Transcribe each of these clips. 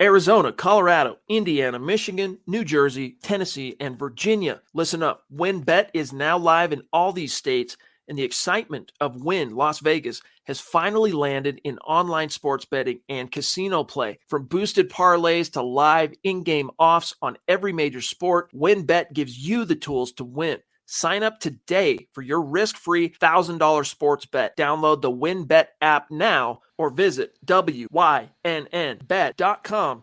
Arizona, Colorado, Indiana, Michigan, New Jersey, Tennessee, and Virginia. Listen up. WynnBET is now live in all these states, and the excitement of Wynn Las Vegas has finally landed in online sports betting and casino play. From boosted parlays to live in-game offs on every major sport, WynnBET gives you the tools to win. Sign up today for your risk-free $1,000 sports bet. Download the WynnBET app now or visit wynnbet.com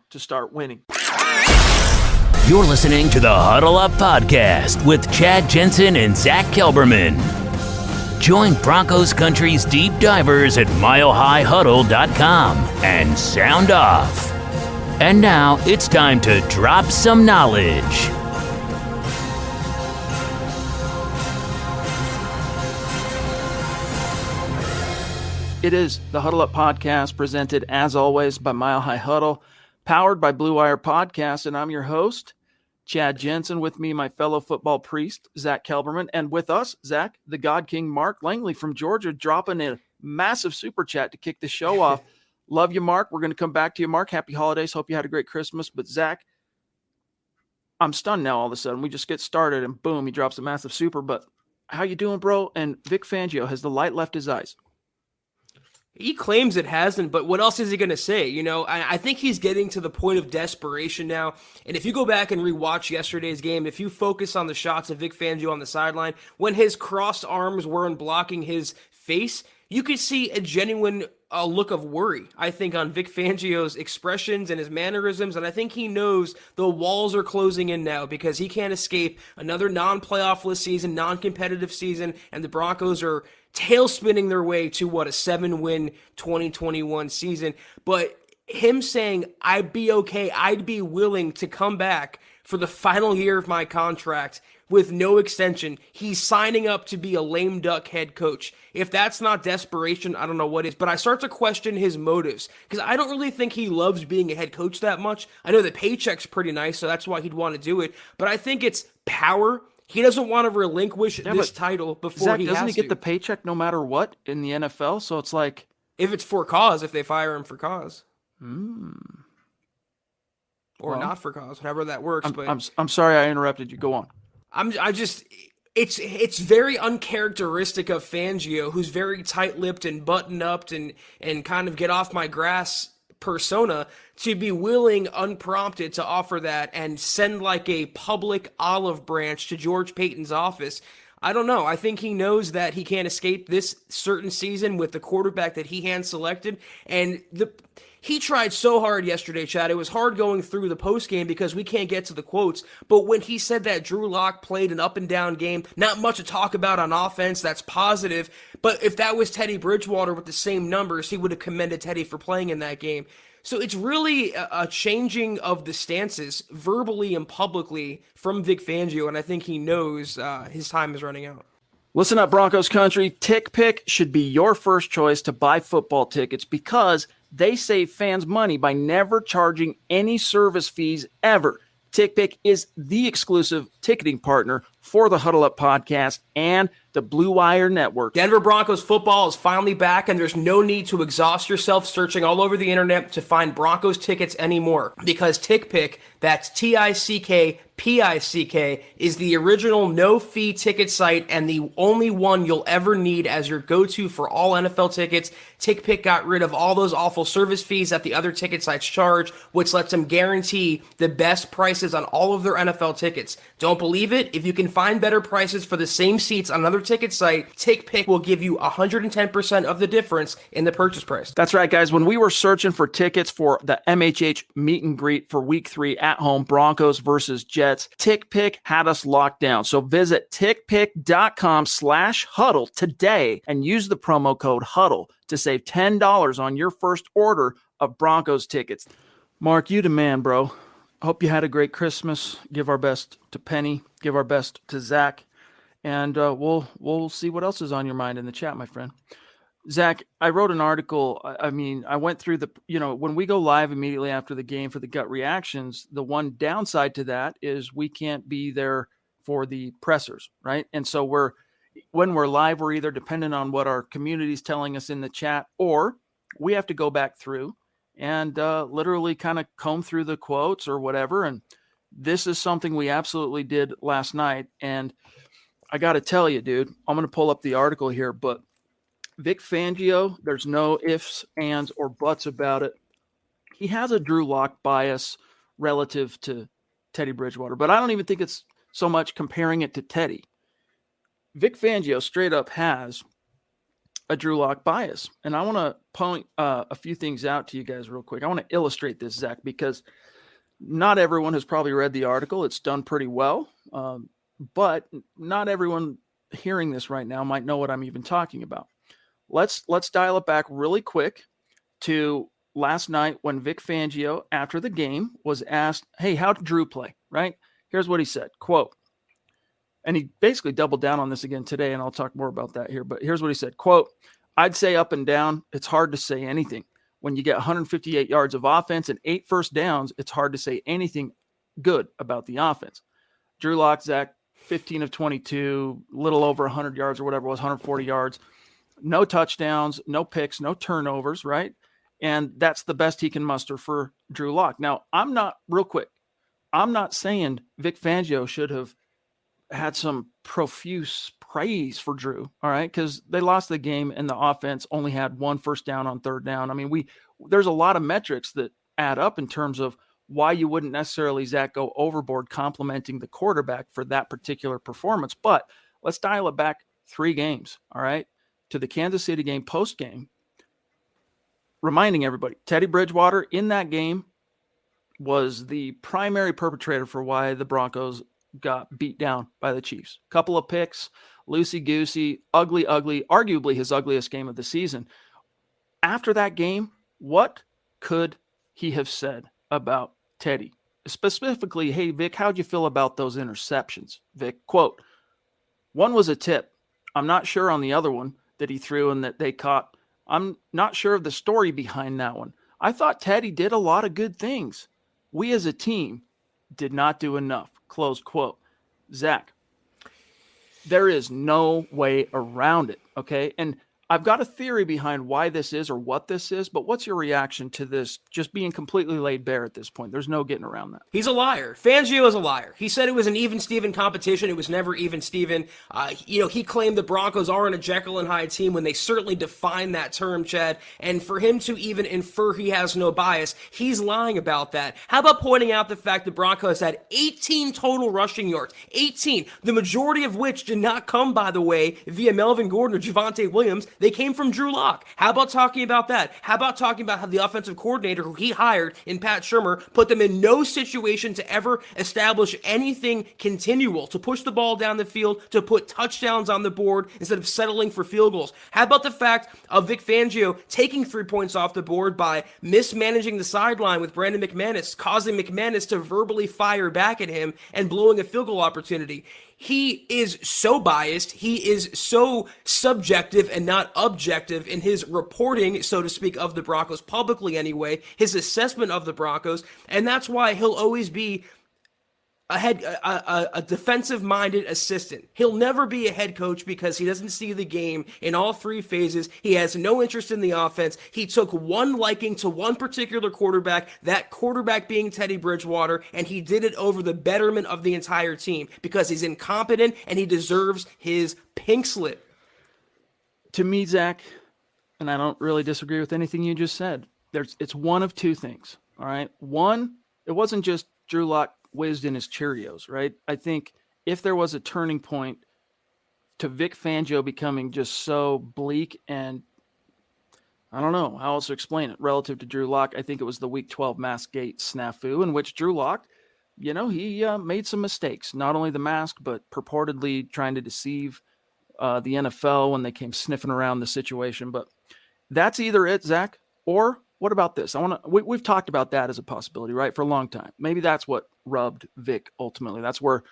to start winning. You're listening to the Huddle Up Podcast with Chad Jensen and Zack Kelberman. Join Broncos Country's deep divers at milehighhuddle.com and sound off. And now it's time to drop some knowledge. It is the Huddle Up Podcast, presented as always by Mile High Huddle, powered by Blue Wire Podcast, and I'm your host, Chad Jensen. With me, my fellow football priest, Zack Kelberman, and with us, Zack, the God King, Mark Langley from Georgia, dropping in a massive super chat to kick the show off. Love you, Mark. We're going to come back to you, Mark. Happy holidays. Hope you had a great Christmas. But Zack, I'm stunned now all of a sudden. We just get started, and boom, he drops a massive super. But how you doing, bro? And Vic Fangio, has the light left his eyes? He claims it hasn't, but what else is he going to say? You know, I think he's getting to the point of desperation now. And if you go back and rewatch yesterday's game, if you focus on the shots of Vic Fangio on the sideline, when his crossed arms weren't blocking his face, you could see a genuine look of worry, I think, on Vic Fangio's expressions and his mannerisms. And I think he knows the walls are closing in now because he can't escape another non-playoff-less season, non-competitive season, and the Broncos are tail-spinning their way to, a 7-win 2021 season. But him saying, I'd be okay, I'd be willing to come back for the final year of my contract with no extension. He's signing up to be a lame duck head coach. If that's not desperation, I don't know what is. But I start to question his motives because I don't really think he loves being a head coach that much. I know the paycheck's pretty nice, so that's why he'd want to do it. But I think it's power. He doesn't want to relinquish this title before Zack, he has to. doesn't he get the paycheck no matter what in the NFL? So it's like, if it's for cause, if they fire him for cause. Or Well, not for cause, however that works. I'm sorry I interrupted you. Go on. It's very uncharacteristic of Fangio, who's very tight-lipped and button-upped and kind of get off my grass persona, to be willing unprompted to offer that and send like a public olive branch to George Payton's office. I don't know. I think he knows that he can't escape this certain season with the quarterback that he hand-selected. And he tried so hard yesterday, Chad. It was hard going through the postgame because we can't get to the quotes. But when he said that Drew Lock played an up-and-down game, not much to talk about on offense, that's positive. But if that was Teddy Bridgewater with the same numbers, he would have commended Teddy for playing in that game. So it's really a changing of the stances verbally and publicly from Vic Fangio, and I think he knows his time is running out. Listen up, Broncos country. TickPick should be your first choice to buy football tickets because they save fans money by never charging any service fees ever. TickPick is the exclusive ticketing partner for the Huddle Up Podcast and the Blue Wire Network. Denver Broncos football is finally back, and there's no need to exhaust yourself searching all over the internet to find Broncos tickets anymore, because TickPick, that's TickPick, is the original no-fee ticket site and the only one you'll ever need as your go-to for all NFL tickets. TickPick got rid of all those awful service fees that the other ticket sites charge, which lets them guarantee the best prices on all of their NFL tickets. Don't believe it? If you can find better prices for the same seats on another ticket site, TickPick will give you 110% of the difference in the purchase price. That's right, guys. When we were searching for tickets for the MHH meet and greet for Week 3 at home, Broncos versus Jets, TickPick had us locked down. So visit tickpick.com/huddle today and use the promo code HUDDLE to save $10 on your first order of Broncos tickets. Mark, you the man, bro. Hope you had a great Christmas. Give our best to Penny. Give our best to Zack. And we'll see what else is on your mind in the chat, my friend. Zack, I wrote an article. I went through when we go live immediately after the game for the gut reactions, the one downside to that is we can't be there for the pressers, right? And so when we're live, we're either dependent on what our community is telling us in the chat, or we have to go back through and literally kind of comb through the quotes or whatever. And this is something we absolutely did last night. And I got to tell you, dude, I'm going to pull up the article here, but Vic Fangio, there's no ifs, ands, or buts about it. He has a Drew Lock bias relative to Teddy Bridgewater, but I don't even think it's so much comparing it to Teddy. Vic Fangio straight up has a Drew Lock bias. And I want to point a few things out to you guys real quick. I want to illustrate this, Zach, because not everyone has probably read the article. It's done pretty well, but not everyone hearing this right now might know what I'm even talking about. Let's dial it back really quick to last night when Vic Fangio, after the game, was asked, hey, how did Drew play, right? Here's what he said, quote, and he basically doubled down on this again today, and I'll talk more about that here, but here's what he said, quote, I'd say up and down, it's hard to say anything. When you get 158 yards of offense and 8 first downs, it's hard to say anything good about the offense. Drew Lock, Zach, 15 of 22, little over 100 yards or whatever it was, 140 yards. No touchdowns, no picks, no turnovers, right? And that's the best he can muster for Drew Lock. Now, I'm not saying Vic Fangio should have had some profuse praise for Drew, all right? Because they lost the game and the offense only had 1 first down on 3rd down. I mean, there's a lot of metrics that add up in terms of why you wouldn't necessarily, Zach, go overboard complimenting the quarterback for that particular performance. But let's dial it back 3 games, all right? To the Kansas City game post-game, reminding everybody, Teddy Bridgewater in that game was the primary perpetrator for why the Broncos got beat down by the Chiefs. Couple of picks, loosey-goosey, ugly, arguably his ugliest game of the season. After that game, what could he have said about Teddy? Specifically, hey, Vic, how'd you feel about those interceptions? Vic, quote, one was a tip. I'm not sure on the other one that he threw and that they caught. I'm not sure of the story behind that one. I thought Teddy did a lot of good things. We as a team did not do enough. Close quote. Zach, there is no way around it, okay? And I've got a theory behind why this is or what this is, but what's your reaction to this just being completely laid bare at this point? There's no getting around that. He's a liar. Fangio is a liar. He said it was an even-Steven competition. It was never even-Steven. He claimed the Broncos aren't a Jekyll and Hyde team when they certainly define that term, Chad. And for him to even infer he has no bias, he's lying about that. How about pointing out the fact the Broncos had 18 total rushing yards? 18. The majority of which did not come, by the way, via Melvin Gordon or Javonte Williams. They came from Drew Lock. How about talking about that? How about talking about how the offensive coordinator who he hired in Pat Shurmur put them in no situation to ever establish anything continual, to push the ball down the field, to put touchdowns on the board instead of settling for field goals? How about the fact of Vic Fangio taking 3 points off the board by mismanaging the sideline with Brandon McManus, causing McManus to verbally fire back at him and blowing a field goal opportunity? He is so biased. He is so subjective and not objective in his reporting, so to speak, of the Broncos, publicly anyway, his assessment of the Broncos, and that's why he'll always be a defensive-minded assistant. He'll never be a head coach because he doesn't see the game in all 3 phases. He has no interest in the offense. He took one liking to one particular quarterback, that quarterback being Teddy Bridgewater, and he did it over the betterment of the entire team because he's incompetent and he deserves his pink slip. To me, Zach, and I don't really disagree with anything you just said, it's one of 2 things, all right? One, it wasn't just Drew Lock whizzed in his Cheerios, right? I think if there was a turning point to Vic Fangio becoming just so bleak and I don't know how else to explain it relative to Drew Lock, I think it was the Week 12 mask gate snafu in which Drew Lock, he made some mistakes, not only the mask, but purportedly trying to deceive the NFL when they came sniffing around the situation. But that's either it, Zach, or what about this? We've talked about that as a possibility, right, for a long time. Maybe that's what rubbed Vic ultimately. That's where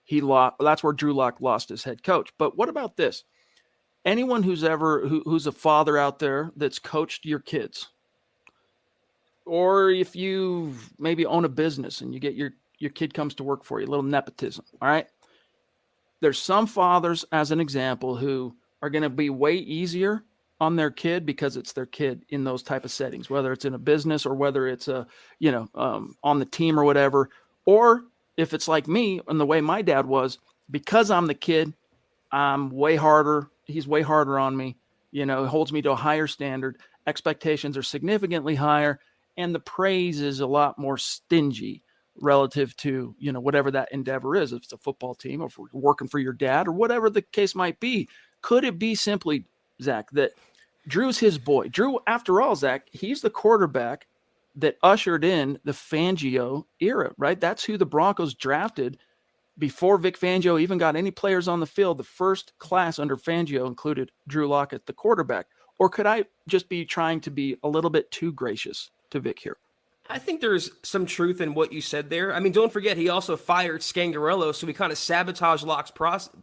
Drew Lock lost his head coach. But what about this? Anyone who's a father out there that's coached your kids, or if you maybe own a business and you get your kid comes to work for you, a little nepotism, all right? There's some fathers, as an example, who are going to be way easier on their kid because it's their kid in those type of settings, whether it's in a business or whether it's on the team or whatever. Or if it's like me and the way my dad was, because I'm the kid, I'm way harder. He's way harder on me. He holds me to a higher standard. Expectations are significantly higher, and the praise is a lot more stingy relative to, whatever that endeavor is. If it's a football team or if we're working for your dad or whatever the case might be. Could it be simply, Zach, that Drew's his boy? Drew, after all, Zach, he's the quarterback that ushered in the Fangio era, right? That's who the Broncos drafted before Vic Fangio even got any players on the field. The first class under Fangio included Drew Lock at the quarterback. Or could I just be trying to be a little bit too gracious to Vic here? I think there's some truth in what you said there. I mean, don't forget, he also fired Scangarello, so he kind of sabotaged Locke's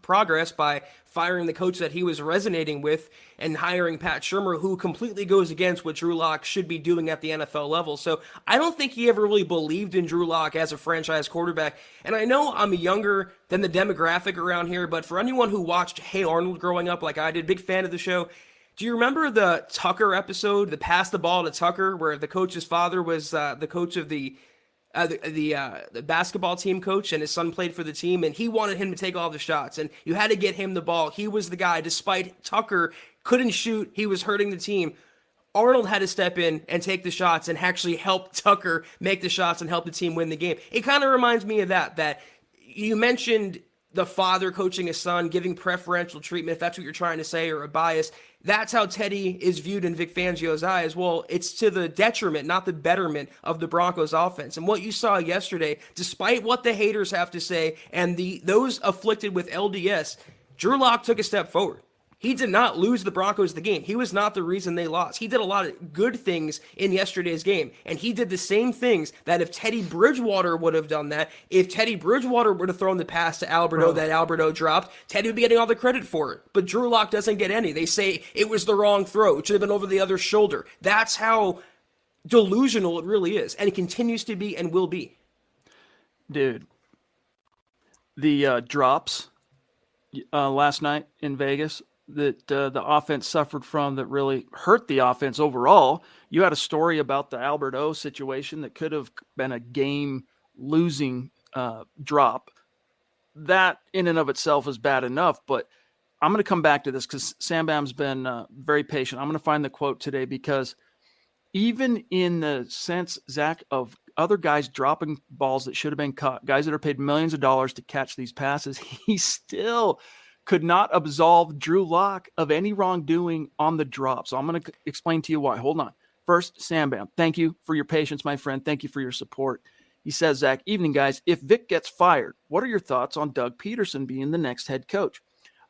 progress by firing the coach that he was resonating with and hiring Pat Shurmur, who completely goes against what Drew Lock should be doing at the NFL level. So I don't think he ever really believed in Drew Lock as a franchise quarterback. And I know I'm younger than the demographic around here, but for anyone who watched Hey Arnold growing up like I did, big fan of the show, do you remember the Tucker episode, the pass the ball to Tucker, where the coach's father was the coach of the basketball team coach, and his son played for the team, and he wanted him to take all the shots, and you had to get him the ball. He was the guy, despite Tucker couldn't shoot, he was hurting the team. Arnold had to step in and take the shots and actually help Tucker make the shots and help the team win the game. It kind of reminds me of that you mentioned the father coaching his son, giving preferential treatment, if that's what you're trying to say, or a bias. That's how Teddy is viewed in Vic Fangio's eyes. Well, it's to the detriment, not the betterment of the Broncos offense. And what you saw yesterday, despite what the haters have to say and those afflicted with LDS, Drew Lock took a step forward. He did not lose the Broncos the game. He was not the reason they lost. He did a lot of good things in yesterday's game, and he did the same things that if Teddy Bridgewater would have done that, if Teddy Bridgewater would have thrown the pass to Alberto that Alberto dropped, Teddy would be getting all the credit for it. But Drew Lock doesn't get any. They say it was the wrong throw. It should have been over the other shoulder. That's how delusional it really is, and it continues to be and will be. Dude, the drops last night in Vegas that the offense suffered from that really hurt the offense overall. You had a story about the Alberto situation that could have been a game-losing drop. That in and of itself is bad enough, but I'm going to come back to this because Sam Bam's been very patient. I'm going to find the quote today because even in the sense, Zach, of other guys dropping balls that should have been caught, guys that are paid millions of dollars to catch these passes, he still could not absolve Drew Lock of any wrongdoing on the drop. So I'm going to explain to you why. Hold on. First, Sam Bam, thank you for your patience, my friend. Thank you for your support. He says, Zach, evening, guys. If Vic gets fired, what are your thoughts on Doug Peterson being the next head coach?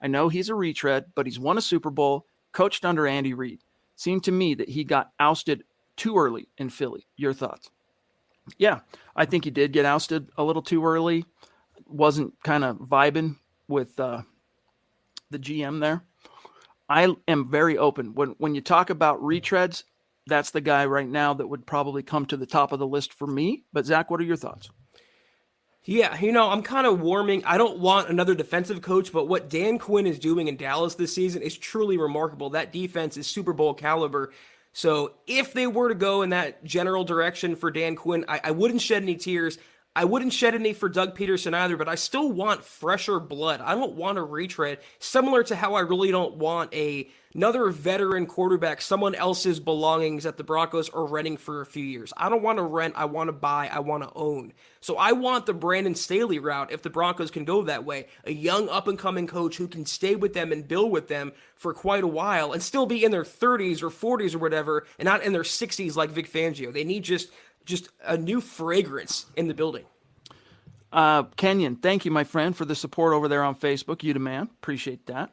I know he's a retread, but he's won a Super Bowl, coached under Andy Reid. Seemed to me that he got ousted too early in Philly. Your thoughts? Yeah, I think he did get ousted a little too early. Wasn't kind of vibing with the GM there. I am very open. When you talk about retreads, that's the guy right now that would probably come to the top of the list for me. But Zach, what are your thoughts? Yeah, I'm kind of warming. I don't want another defensive coach, but what Dan Quinn is doing in Dallas this season is truly remarkable. That defense is Super Bowl caliber. So if they were to go in that general direction for Dan Quinn, I wouldn't shed any tears. I wouldn't shed any for Doug Peterson either, but I still want fresher blood. I don't want a retread, similar to how I really don't want another veteran quarterback, someone else's belongings that the Broncos are renting for a few years. I don't want to rent. I want to buy. I want to own. So I want the Brandon Staley route if the Broncos can go that way. A young up-and-coming coach who can stay with them and build with them for quite a while and still be in their 30s or 40s or whatever and not in their 60s like Vic Fangio. They need just a new fragrance in the building. Kenyon, thank you, my friend, for the support over there on Facebook. You the man. Appreciate that.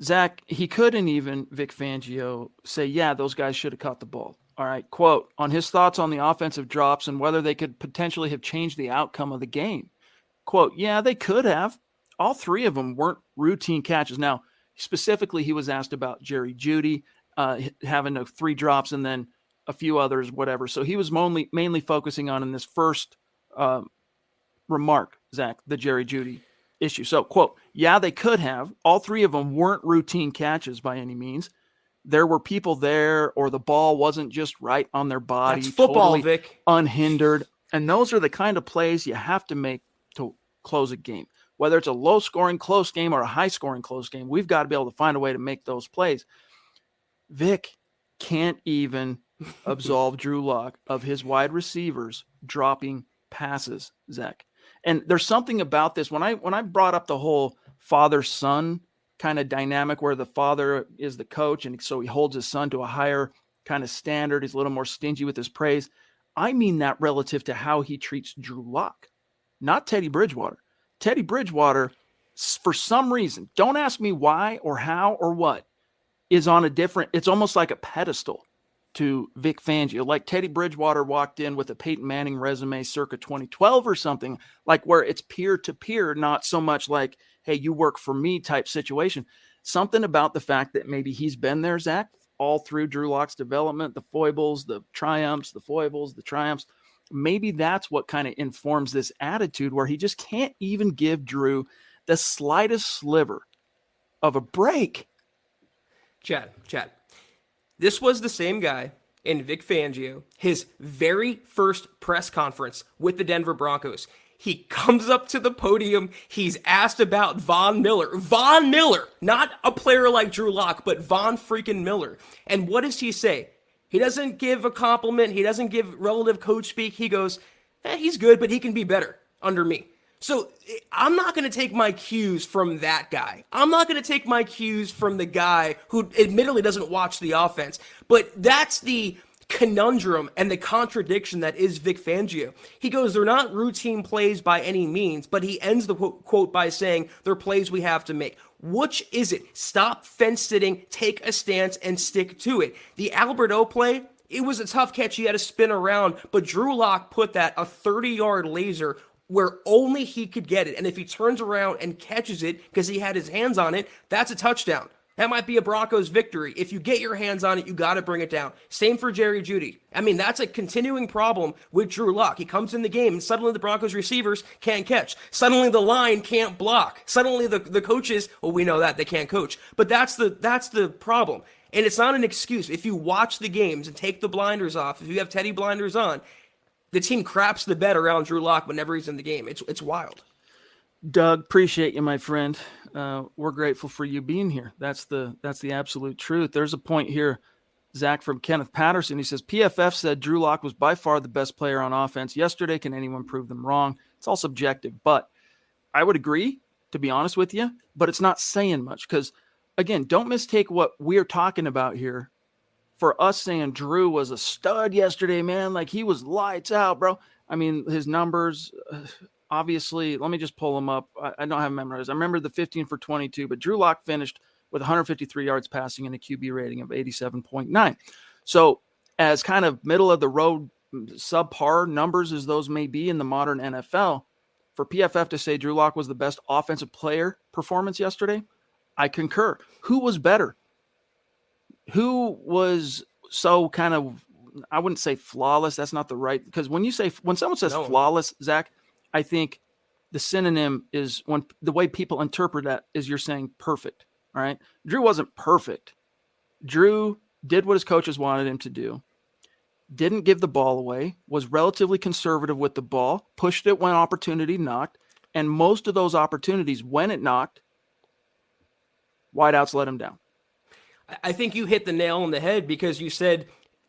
Zach, he couldn't even, Vic Fangio, say, yeah, those guys should have caught the ball. All right, quote, on his thoughts on the offensive drops and whether they could potentially have changed the outcome of the game. Quote, yeah, they could have. All three of them weren't routine catches. Now, specifically, he was asked about Jerry Jeudy having 3 drops and then a few others, whatever. So he was mainly focusing on in this first remark, Zach, the Jerry Jeudy issue. So, quote, yeah, they could have. All 3 of them weren't routine catches by any means. there were people there, or the ball wasn't just right on their body. That's football, totally Vic. Unhindered. And those are the kind of plays you have to make to close a game. Whether it's a low-scoring close game or a high-scoring close game, we've got to be able to find a way to make those plays. Vic can't even absolve Drew Lock of his wide receivers dropping passes, Zach. And there's something about this. When I brought up the whole father-son kind of dynamic where the father is the coach, and so he holds his son to a higher kind of standard, he's a little more stingy with his praise, I mean that relative to how he treats Drew Lock, not Teddy Bridgewater. Teddy Bridgewater, for some reason, don't ask me why or how or what, is on a different, it's almost like a pedestal to Vic Fangio. Like Teddy Bridgewater walked in with a Peyton Manning resume circa 2012 or something, like where it's peer-to-peer, not so much like, hey, you work for me type situation. Something about the fact that maybe he's been there, Zach, all through Drew Lock's development, the foibles, the triumphs, the foibles, the triumphs. Maybe that's what kind of informs this attitude where he just can't even give Drew the slightest sliver of a break. Chad, this was the same guy in Vic Fangio, his very first press conference with the Denver Broncos. He comes up to the podium. He's asked about Von Miller. Von Miller, not a player like Drew Lock, but Von freaking Miller. And what does he say? He doesn't give a compliment. He doesn't give relative coach speak. He goes, he's good, but he can be better under me. So I'm not going to take my cues from that guy. I'm not going to take my cues from the guy who admittedly doesn't watch the offense. But that's the conundrum and the contradiction that is Vic Fangio. He goes, they're not routine plays by any means, but he ends the quote by saying they're plays we have to make. Which is it? Stop fence sitting, take a stance, and stick to it. The Albert O play, it was a tough catch. He had to spin around, but Drew Lock put that a 30-yard laser where only he could get it. And if he turns around and catches it because he had his hands on it, that's a touchdown. That might be a Broncos victory. If you get your hands on it, you got to bring it down. Same for Jerry Jeudy. I mean, that's a continuing problem with Drew Lock. He comes in the game, and suddenly the Broncos receivers can't catch. Suddenly the line can't block. Suddenly the coaches, well, we know that they can't coach. But that's the problem. And it's not an excuse. If you watch the games and take the blinders off, if you have Teddy blinders on, the team craps the bed around Drew Lock whenever he's in the game. It's wild. Doug, appreciate you, my friend. We're grateful for you being here. That's the absolute truth. There's a point here, Zach, from Kenneth Patterson. He says, PFF said Drew Lock was by far the best player on offense yesterday. Can anyone prove them wrong? It's all subjective, but I would agree, to be honest with you, but it's not saying much because, again, don't mistake what we're talking about here for us saying Drew was a stud yesterday, man. Like he was lights out, bro. I mean, his numbers, obviously, let me just pull them up. I don't have them memorized. I remember the 15 for 22, but Drew Lock finished with 153 yards passing and a QB rating of 87.9. So as kind of middle of the road subpar numbers as those may be in the modern NFL, for PFF to say Drew Lock was the best offensive player performance yesterday, I concur. Who was better? Who was so kind of, I wouldn't say flawless. That's not the right, because when someone says flawless, Zach, I think the synonym is when the way people interpret that is you're saying perfect. All right. Drew wasn't perfect. Drew did what his coaches wanted him to do. Didn't give the ball away, was relatively conservative with the ball, pushed it when opportunity knocked. And most of those opportunities, when it knocked, wideouts let him down. I think you hit the nail on the head because you said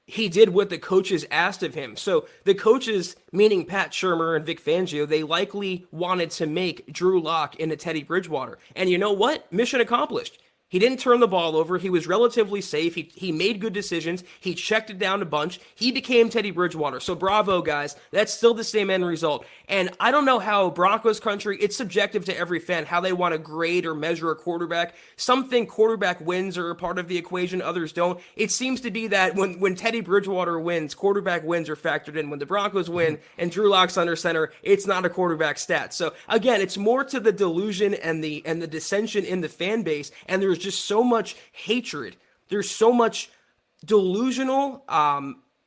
he did what the coaches asked of him. So the coaches, meaning Pat Shurmur and Vic Fangio, they likely wanted to make Drew Lock into Teddy Bridgewater. And you know what? Mission accomplished. He didn't turn the ball over. He was relatively safe. He made good decisions. He checked it down a bunch. He became Teddy Bridgewater. So bravo, guys. That's still the same end result. And I don't know how Broncos country, it's subjective to every fan, how they want to grade or measure a quarterback. Some think quarterback wins are a part of the equation. Others don't. It seems to be that when Teddy Bridgewater wins, quarterback wins are factored in. When the Broncos win and Drew Lock's under center, it's not a quarterback stat. So again, it's more to the delusion and the dissension in the fan base. And there's just so much hatred. There's so much delusional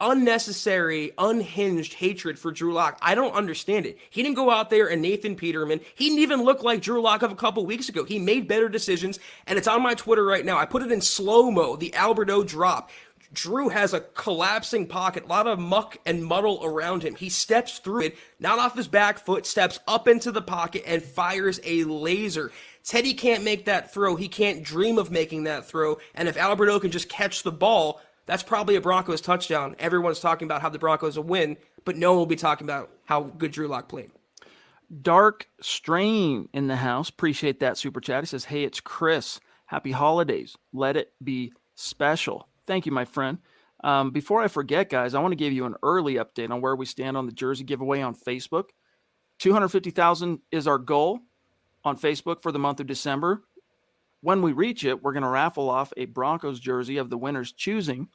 unnecessary, unhinged hatred for Drew Lock. I don't understand it. He didn't go out there and Nathan Peterman. He didn't even look like Drew Lock of a couple weeks ago. He made better decisions, and it's on my Twitter right now. I put it in slow-mo, the Alberto drop. Drew has a collapsing pocket, a lot of muck and muddle around him. He steps through it, not off his back foot, steps up into the pocket and fires a laser. Teddy can't make that throw. He can't dream of making that throw. And if Alberto can just catch the ball, that's probably a Broncos touchdown. Everyone's talking about how the Broncos will win, but no one will be talking about how good Drew Lock played. Dark Strain in the house. Appreciate that super chat. He says, hey, it's Chris. Happy holidays. Let it be special. Thank you, my friend. Before I forget, guys, I want to give you an early update on where we stand on the jersey giveaway on Facebook. 250,000 is our goal on Facebook for the month of December. When we reach it, we're going to raffle off a Broncos jersey of the winner's choosing.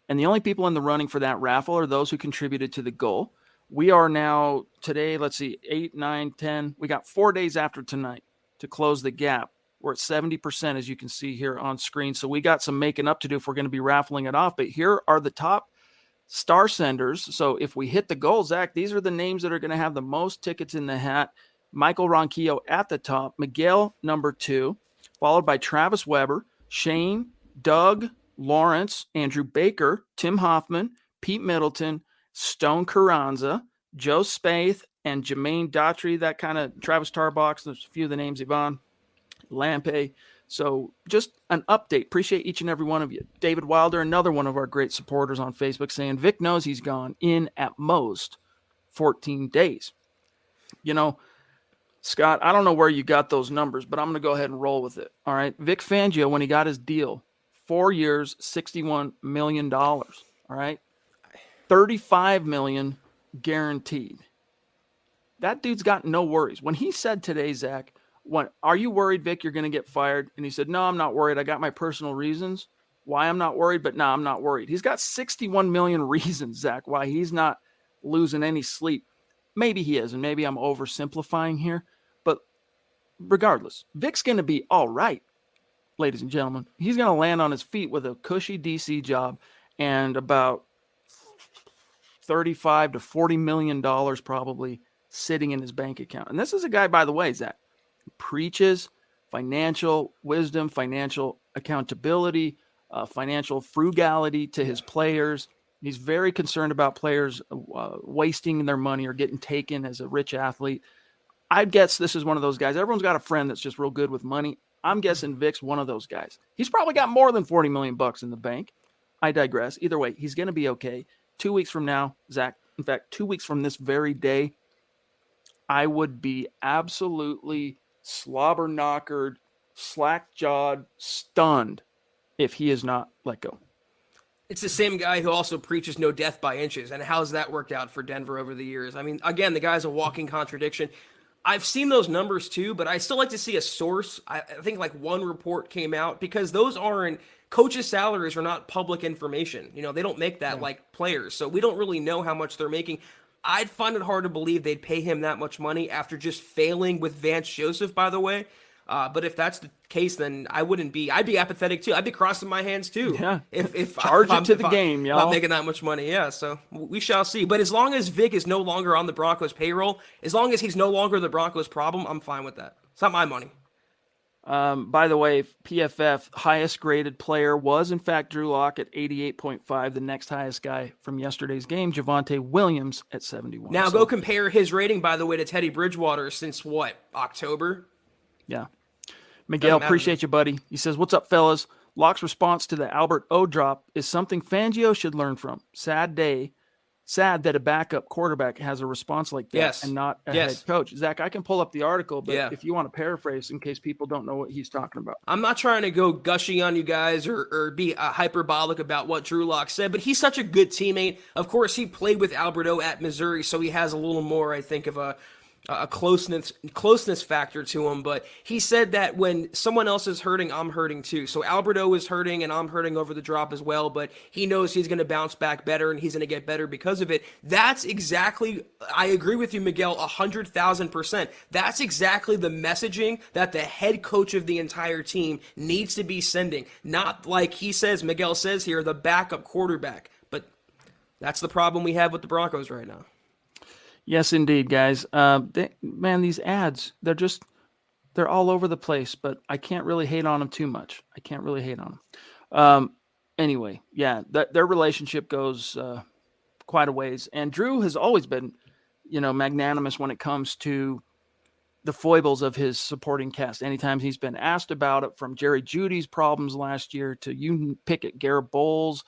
And the only people in the running for that raffle are those who contributed to the goal. We are now today, 8, 9, 10. We got 4 days after tonight to close the gap. We're at 70%, as you can see here on screen. So we got some making up to do if we're going to be raffling it off. But here are the top star senders. So if we hit the goal, Zach, these are the names that are going to have the most tickets in the hat. Michael Ronquillo at the top. Miguel, number 2. Followed by Travis Weber, Shane, Doug, Lawrence, Andrew Baker, Tim Hoffman, Pete Middleton, Stone Carranza, Joe Spaeth, and Jermaine Daughtry, that kind of Travis Tarbox. There's a few of the names, Yvonne, Lampe. So just an update. Appreciate each and every one of you. David Wilder, another one of our great supporters on Facebook, saying Vic knows he's gone in at most 14 days. You know, Scott, I don't know where you got those numbers, but I'm going to go ahead and roll with it. All right. Vic Fangio, when he got his deal, 4 years, $61 million. All right. $35 million guaranteed. That dude's got no worries. When he said today, Zach, are you worried, Vic, you're going to get fired? And he said, no, I'm not worried. I got my personal reasons why I'm not worried, but no, I'm not worried. He's got 61 million reasons, Zach, why he's not losing any sleep. Maybe he is, and maybe I'm oversimplifying here, but regardless, Vic's going to be all right, ladies and gentlemen. He's going to land on his feet with a cushy DC job and about $35 to $40 million probably sitting in his bank account. And this is a guy, by the way, Zach, who preaches financial wisdom, financial accountability, financial frugality to his players. He's very concerned about players wasting their money or getting taken as a rich athlete. I'd guess this is one of those guys. Everyone's got a friend that's just real good with money. I'm guessing Vic's one of those guys. He's probably got more than $40 million in the bank. I digress. Either way, he's going to be okay. 2 weeks from now, Zach, in fact, 2 weeks from this very day, I would be absolutely slobber-knockered, slack-jawed, stunned if he is not let go. It's the same guy who also preaches no death by inches. And how's that worked out for Denver over the years? I mean, again, the guy's a walking contradiction. I've seen those numbers too, but I still like to see a source. I think like one report came out because those aren't coaches' salaries are not public information. You know, they don't make that like players. So we don't really know how much they're making. I'd find it hard to believe they'd pay him that much money after just failing with Vance Joseph, by the way. But if that's the case, then I'd be apathetic too. I'd be crossing my hands too. Yeah. If Charge it to the game, y'all. Not making that much money. Yeah. So we shall see. But as long as Vic is no longer on the Broncos payroll, as long as he's no longer the Broncos problem, I'm fine with that. It's not my money. By the way, PFF highest graded player was in fact Drew Lock at 88.5. The next highest guy from yesterday's game, Javonte Williams at 71. Now go compare his rating, by the way, to Teddy Bridgewater since what, October? Yeah. Miguel, appreciate you, buddy. He says, what's up, fellas? Lock's response to the Albert O drop is something Fangio should learn from. Sad that a backup quarterback has a response like that and not a head coach. Zach, I can pull up the article, but if you want to paraphrase in case people don't know what he's talking about. I'm not trying to go gushy on you guys or be hyperbolic about what Drew Lock said, but he's such a good teammate. Of course, he played with Alberto at Missouri, so he has a little more, I think, of a closeness factor to him, but he said that when someone else is hurting, I'm hurting too. So Alberto is hurting and I'm hurting over the drop as well, but he knows he's going to bounce back better and he's going to get better because of it. That's exactly, I agree with you, Miguel, 100,000%. That's exactly the messaging that the head coach of the entire team needs to be sending. Not like he says, Miguel says here, the backup quarterback. That's the problem we have with the Broncos right now. Yes, indeed, guys. These ads, they're all over the place, but I can't really hate on them too much. I can't really hate on them. Anyway, yeah, their relationship goes quite a ways. And Drew has always been, magnanimous when it comes to the foibles of his supporting cast. Anytime he's been asked about it, from Jerry Judy's problems last year to you pick at Garrett Bowles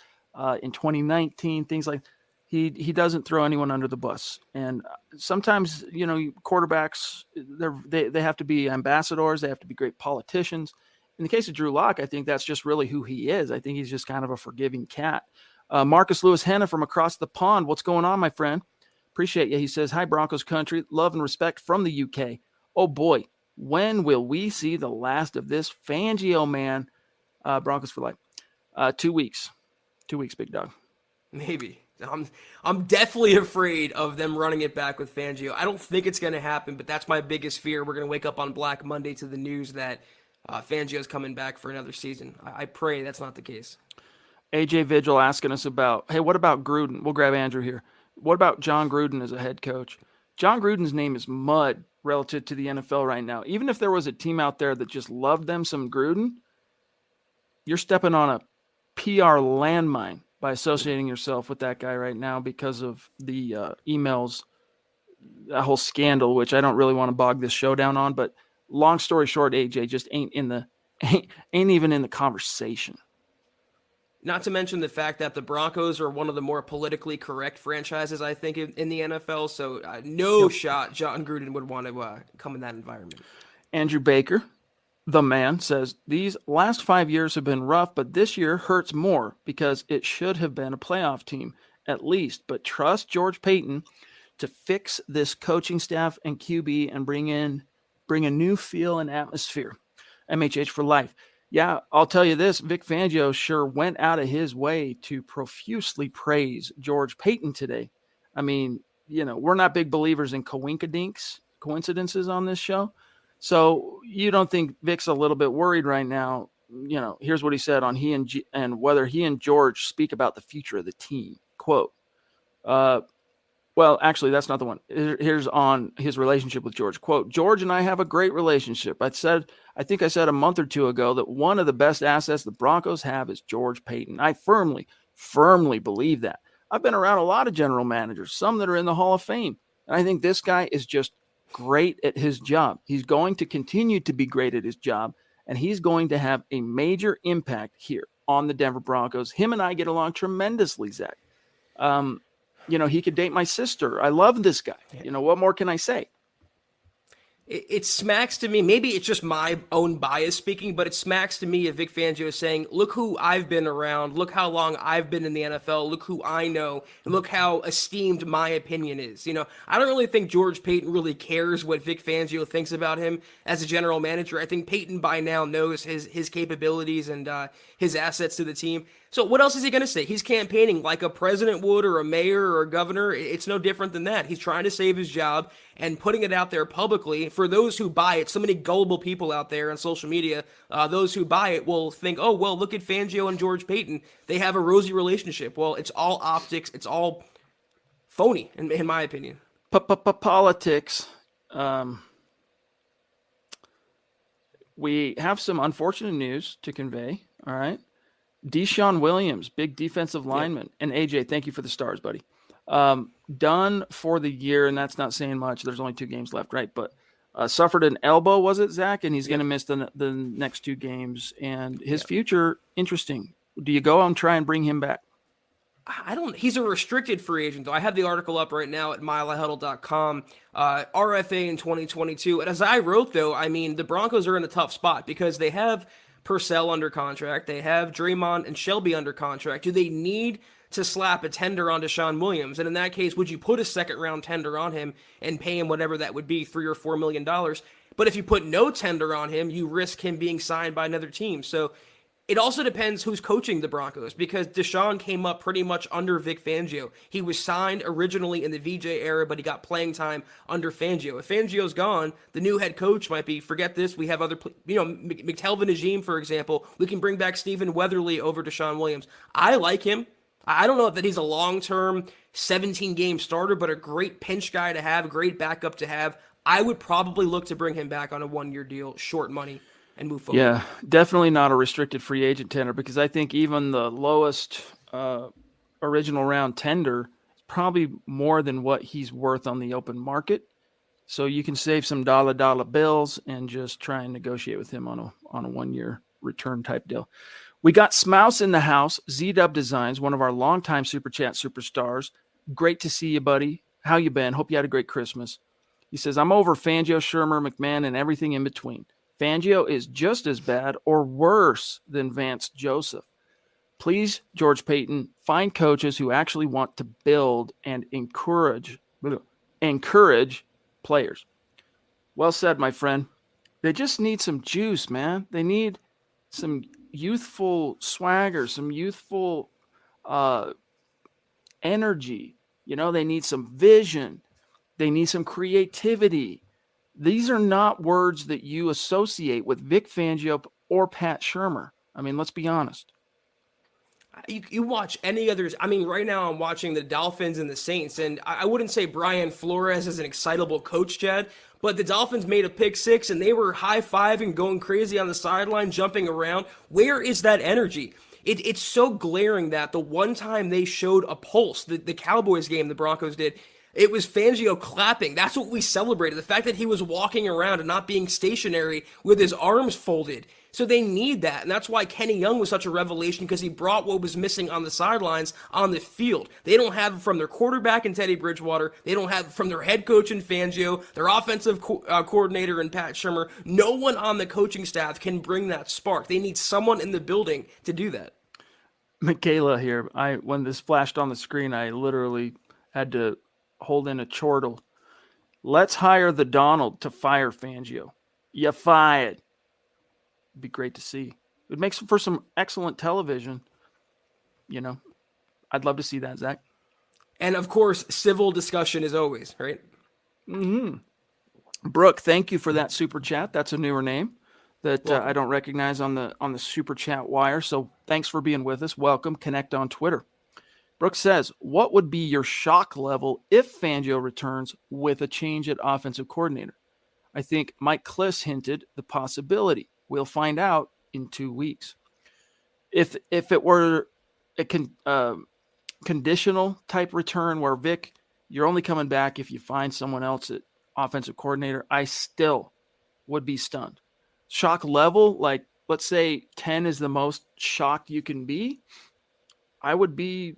in 2019, things like he doesn't throw anyone under the bus. And sometimes, quarterbacks, they have to be ambassadors. They have to be great politicians. In the case of Drew Lock, I think that's just really who he is. I think he's just kind of a forgiving cat. Marcus Lewis Henna from across the pond. What's going on, my friend? Appreciate you. He says, hi, Broncos country. Love and respect from the UK. Oh, boy. When will we see the last of this Fangio man? Broncos for life. 2 weeks. 2 weeks, big dog. Maybe. I'm definitely afraid of them running it back with Fangio. I don't think it's going to happen, but that's my biggest fear. We're going to wake up on Black Monday to the news that Fangio's coming back for another season. I pray that's not the case. AJ Vigil asking us about, hey, what about Gruden? We'll grab Andrew here. What about John Gruden as a head coach? John Gruden's name is mud relative to the NFL right now. Even if there was a team out there that just loved them some Gruden, you're stepping on a PR landmine by associating yourself with that guy right now because of the emails, that whole scandal, which I don't really want to bog this show down on. But long story short, AJ just ain't even in the conversation. Not to mention the fact that the Broncos are one of the more politically correct franchises, I think, in the NFL. So no shot John Gruden would want to come in that environment. Andrew Baker, the man, says, these last 5 years have been rough, but this year hurts more because it should have been a playoff team at least. But trust George Paton to fix this coaching staff and QB and bring a new feel and atmosphere. MHH for life. Yeah, I'll tell you this, Vic Fangio sure went out of his way to profusely praise George Paton today. I mean, we're not big believers in coincidences on this show. So you don't think Vic's a little bit worried right now? Here's what he said on and whether he and George speak about the future of the team. Quote, well, actually, that's not the one. Here's on his relationship with George. Quote, George and I have a great relationship. I think I said a month or two ago that one of the best assets the Broncos have is George Paton. I firmly believe that. I've been around a lot of general managers, some that are in the Hall of Fame. And I think this guy is just great at his job. He's going to continue to be great at his job, and he's going to have a major impact here on the Denver Broncos. Him and I get along tremendously, Zach. He could date my sister. I love this guy. What more can I say? It smacks to me, maybe it's just my own bias speaking, but it smacks to me of Vic Fangio saying, look who I've been around, look how long I've been in the NFL, look who I know, and look how esteemed my opinion is. I don't really think George Paton really cares what Vic Fangio thinks about him as a general manager. I think Paton by now knows his capabilities and his assets to the team. So what else is he going to say? He's campaigning like a president would or a mayor or a governor. It's no different than that. He's trying to save his job and putting it out there publicly. For those who buy it, so many gullible people out there on social media, those who buy it will think, oh, well, look at Fangio and George Paton. They have a rosy relationship. Well, it's all optics. It's all phony, in my opinion. Politics. We have some unfortunate news to convey, all right? Deshaun Williams, big defensive lineman. And AJ, thank you for the stars, buddy. Done for the year, and that's not saying much. There's only 2 games left, right? But suffered an elbow, was it, Zach? And he's going to miss the next 2 games. And his future, interesting. Do you go and try and bring him back? He's a restricted free agent, though. I have the article up right now at milehighhuddle.com. RFA in 2022. And as I wrote, though, I mean, the Broncos are in a tough spot because they have Purcell under contract. They have Draymond and Shelby under contract. Do they need to slap a tender on Deshaun Williams? And in that case, would you put a second-round tender on him and pay him whatever that would be, $3 or $4 million? But if you put no tender on him, you risk him being signed by another team. So it also depends who's coaching the Broncos, because Deshaun came up pretty much under Vic Fangio. He was signed originally in the VJ era, but he got playing time under Fangio. If Fangio's gone, the new head coach might be, forget this, we have other, McTelvin Najim, for example. We can bring back Stephen Weatherly over Deshaun Williams. I like him. I don't know that he's a long-term 17-game starter, but a great pinch guy to have, a great backup to have. I would probably look to bring him back on a 1-year deal, short money, and move forward. Yeah, definitely not a restricted free agent tender, because I think even the lowest original round tender is probably more than what he's worth on the open market. So you can save some dollar bills and just try and negotiate with him on a 1-year return type deal. We got Smouse in the house, Z-Dub Designs, one of our longtime Super Chat superstars. Great to see you, buddy. How you been? Hope you had a great Christmas. He says, I'm over Fangio, Shermer, McMahon, and everything in between. Fangio is just as bad or worse than Vance Joseph. Please, George Payton, find coaches who actually want to build and encourage players. Well said, my friend. They just need some juice, man. They need some youthful swagger, some youthful energy. They need some vision. They need some creativity. These are not words that you associate with Vic Fangio or Pat Shermer. I mean, let's be honest. You watch any others. I mean, right now I'm watching the Dolphins and the Saints, and I wouldn't say Brian Flores is an excitable coach, Chad, but the Dolphins made a pick six, and they were high-fiving, going crazy on the sideline, jumping around. Where is that energy? It's so glaring that the one time they showed a pulse, the Cowboys game the Broncos did, it was Fangio clapping. That's what we celebrated. The fact that he was walking around and not being stationary with his arms folded. So they need that. And that's why Kenny Young was such a revelation, because he brought what was missing on the sidelines on the field. They don't have it from their quarterback in Teddy Bridgewater. They don't have it from their head coach in Fangio, their offensive coordinator in Pat Shermer. No one on the coaching staff can bring that spark. They need someone in the building to do that. Michaela here. When this flashed on the screen, I literally had to hold in a chortle. Let's hire the Donald to fire Fangio. You fired. It'd be great to see. It makes for some excellent television. I'd love to see that, Zach. And of course, civil discussion as always, right? Mm-hmm. Brooke, thank you for that super chat. That's a newer name that I don't recognize on the super chat wire. So thanks for being with us. Welcome. Connect on Twitter. Brooke says, what would be your shock level if Fangio returns with a change at offensive coordinator? I think Mike Kliss hinted the possibility. We'll find out in 2 weeks. If it were a conditional type return where, Vic, you're only coming back if you find someone else at offensive coordinator, I still would be stunned. Shock level, like let's say 10 is the most shocked you can be, I would be,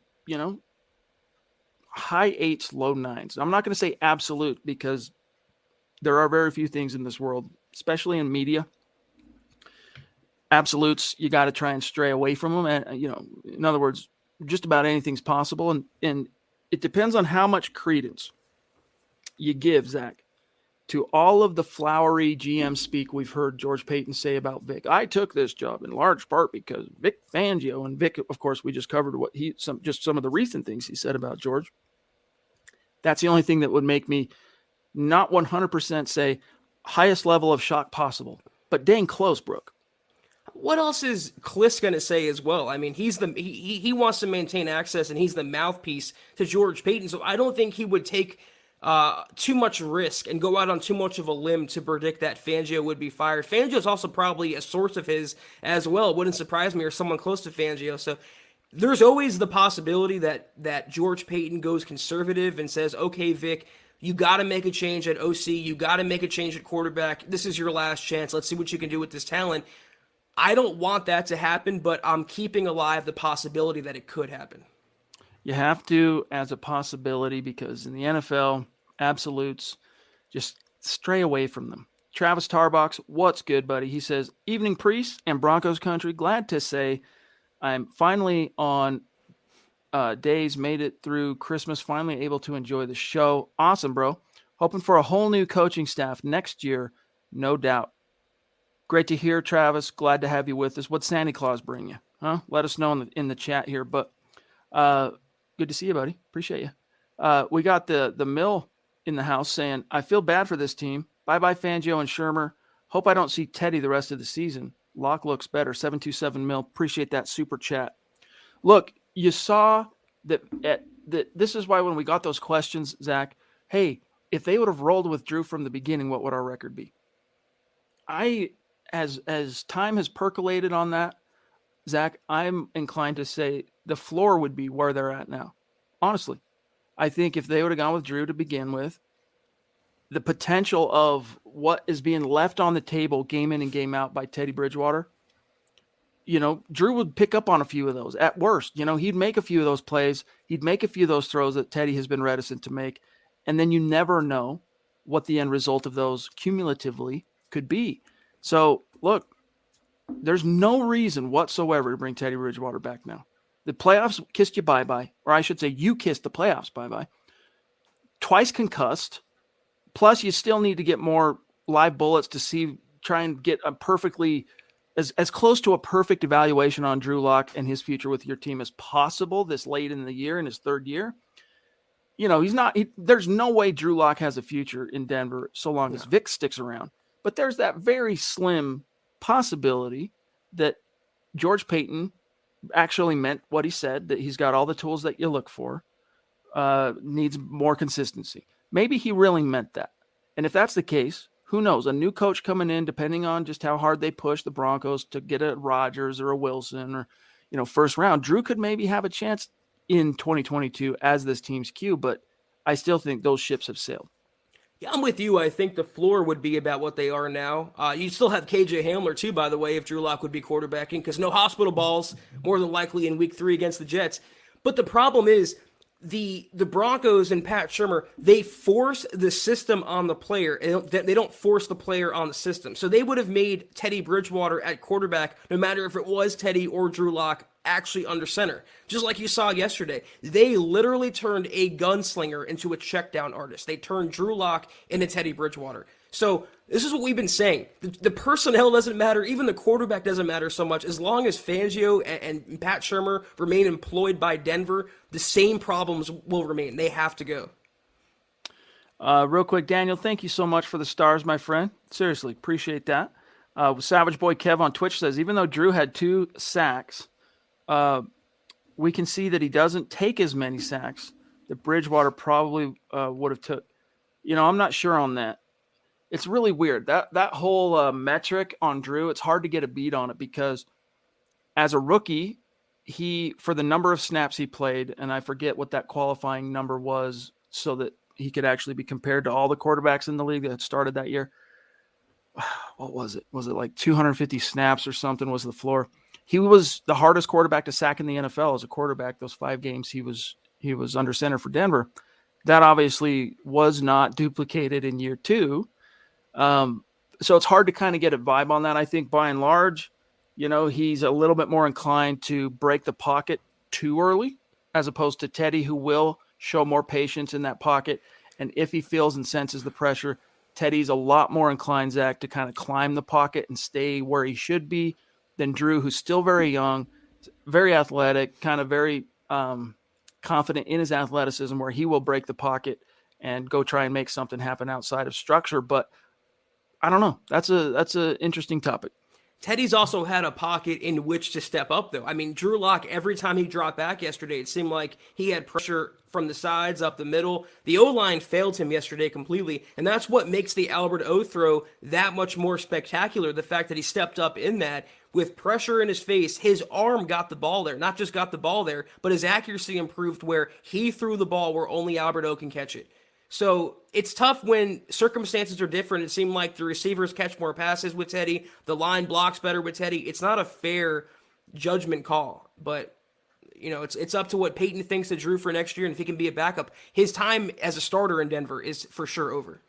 high 8s, low 9s. I'm not going to say absolute, because there are very few things in this world, especially in media. Absolutes, you got to try and stray away from them. And, in other words, just about anything's possible. And it depends on how much credence you give, Zach, to all of the flowery GM speak we've heard George Payton say about Vic. I took this job in large part because Vic Fangio, and Vic, of course, we just covered some of the recent things he said about George. That's the only thing that would make me not 100% say highest level of shock possible, but dang close, Brooke. What else is Kliss going to say as well? I mean, he wants to maintain access, and he's the mouthpiece to George Payton. So I don't think he would take too much risk and go out on too much of a limb to predict that Fangio would be fired. Fangio is also probably a source of his as well. It wouldn't surprise me, or someone close to Fangio. So there's always the possibility that George Payton goes conservative and says, okay, Vic, you got to make a change at OC. You got to make a change at quarterback. This is your last chance. Let's see what you can do with this talent. I don't want that to happen, but I'm keeping alive the possibility that it could happen. You have to, as a possibility, because in the NFL, absolutes, just stray away from them. Travis Tarbox, what's good, buddy? He says, evening priest and Broncos country, glad to say I'm finally on days, made it through Christmas, finally able to enjoy the show. Awesome, bro. Hoping for a whole new coaching staff next year, no doubt. Great to hear, Travis. Glad to have you with us. What's Santa Claus bring you? Huh? Let us know in the chat here. But good to see you, buddy. Appreciate you. We got the Mill in the house saying, I feel bad for this team. Bye-bye, Fangio and Shermer. Hope I don't see Teddy the rest of the season. Locke looks better. 727 Mill. Appreciate that super chat. Look, you saw This is why when we got those questions, Zach, hey, if they would have rolled with Drew from the beginning, what would our record be? As time has percolated on that, Zach, I'm inclined to say the floor would be where they're at now. Honestly, I think if they would have gone with Drew to begin with, the potential of what is being left on the table game in and game out by Teddy Bridgewater, Drew would pick up on a few of those at worst. He'd make a few of those plays. He'd make a few of those throws that Teddy has been reticent to make. And then you never know what the end result of those cumulatively could be. So, look, there's no reason whatsoever to bring Teddy Bridgewater back now. The playoffs kissed you bye-bye, or I should say you kissed the playoffs bye-bye. Twice concussed, plus you still need to get more live bullets to try and get a perfectly, as close to a perfect evaluation on Drew Lock and his future with your team as possible this late in the year, in his third year. There's no way Drew Lock has a future in Denver so long as Vic sticks around. But there's that very slim possibility that George Payton actually meant what he said, that he's got all the tools that you look for, needs more consistency. Maybe he really meant that. And if that's the case, who knows? A new coach coming in, depending on just how hard they push the Broncos to get a Rodgers or a Wilson or, first round, Drew could maybe have a chance in 2022 as this team's Q, but I still think those ships have sailed. Yeah, I'm with you. I think the floor would be about what they are now. You still have KJ Hamler, too, by the way, if Drew Lock would be quarterbacking, because no hospital balls, more than likely in week 3 against the Jets. But the problem is the Broncos and Pat Shurmur, they force the system on the player. They don't force the player on the system. So they would have made Teddy Bridgewater at quarterback, no matter if it was Teddy or Drew Lock, actually under center. Just like you saw yesterday. They literally turned a gunslinger into a check down artist. They turned Drew Lock into Teddy Bridgewater. So this is what we've been saying. The personnel doesn't matter. Even the quarterback doesn't matter so much. As long as Fangio and Pat Shurmur remain employed by Denver, the same problems will remain. They have to go. Real quick, Daniel, thank you so much for the stars, my friend. Seriously, appreciate that. Savage Boy Kev on Twitch says, even though Drew had 2 sacks, we can see that he doesn't take as many sacks that Bridgewater probably would have took. I'm not sure on that. It's really weird. That whole metric on Drew, it's hard to get a beat on it because as a rookie, for the number of snaps he played, and I forget what that qualifying number was so that he could actually be compared to all the quarterbacks in the league that had started that year. What was it? Was it like 250 snaps or something was the floor? He was the hardest quarterback to sack in the NFL as a quarterback. Those 5 games he was under center for Denver. That obviously was not duplicated in year 2. So it's hard to kind of get a vibe on that. I think by and large, he's a little bit more inclined to break the pocket too early as opposed to Teddy, who will show more patience in that pocket. And if he feels and senses the pressure, Teddy's a lot more inclined, Zach, to kind of climb the pocket and stay where he should be than Drew, who's still very young, very athletic, kind of very confident in his athleticism, where he will break the pocket and go try and make something happen outside of structure. But I don't know. That's an interesting topic. Teddy's also had a pocket in which to step up, though. I mean, Drew Lock, every time he dropped back yesterday, it seemed like he had pressure from the sides, up the middle. The O-line failed him yesterday completely, and that's what makes the Albert O throw that much more spectacular, the fact that he stepped up in that. With pressure in his face, his arm got the ball there. Not just got the ball there, but his accuracy improved where he threw the ball where only Albert O can catch it. So it's tough when circumstances are different. It seemed like the receivers catch more passes with Teddy. The line blocks better with Teddy. It's not a fair judgment call, but it's up to what Peyton thinks of Drew for next year. And if he can be a backup, his time as a starter in Denver is for sure over.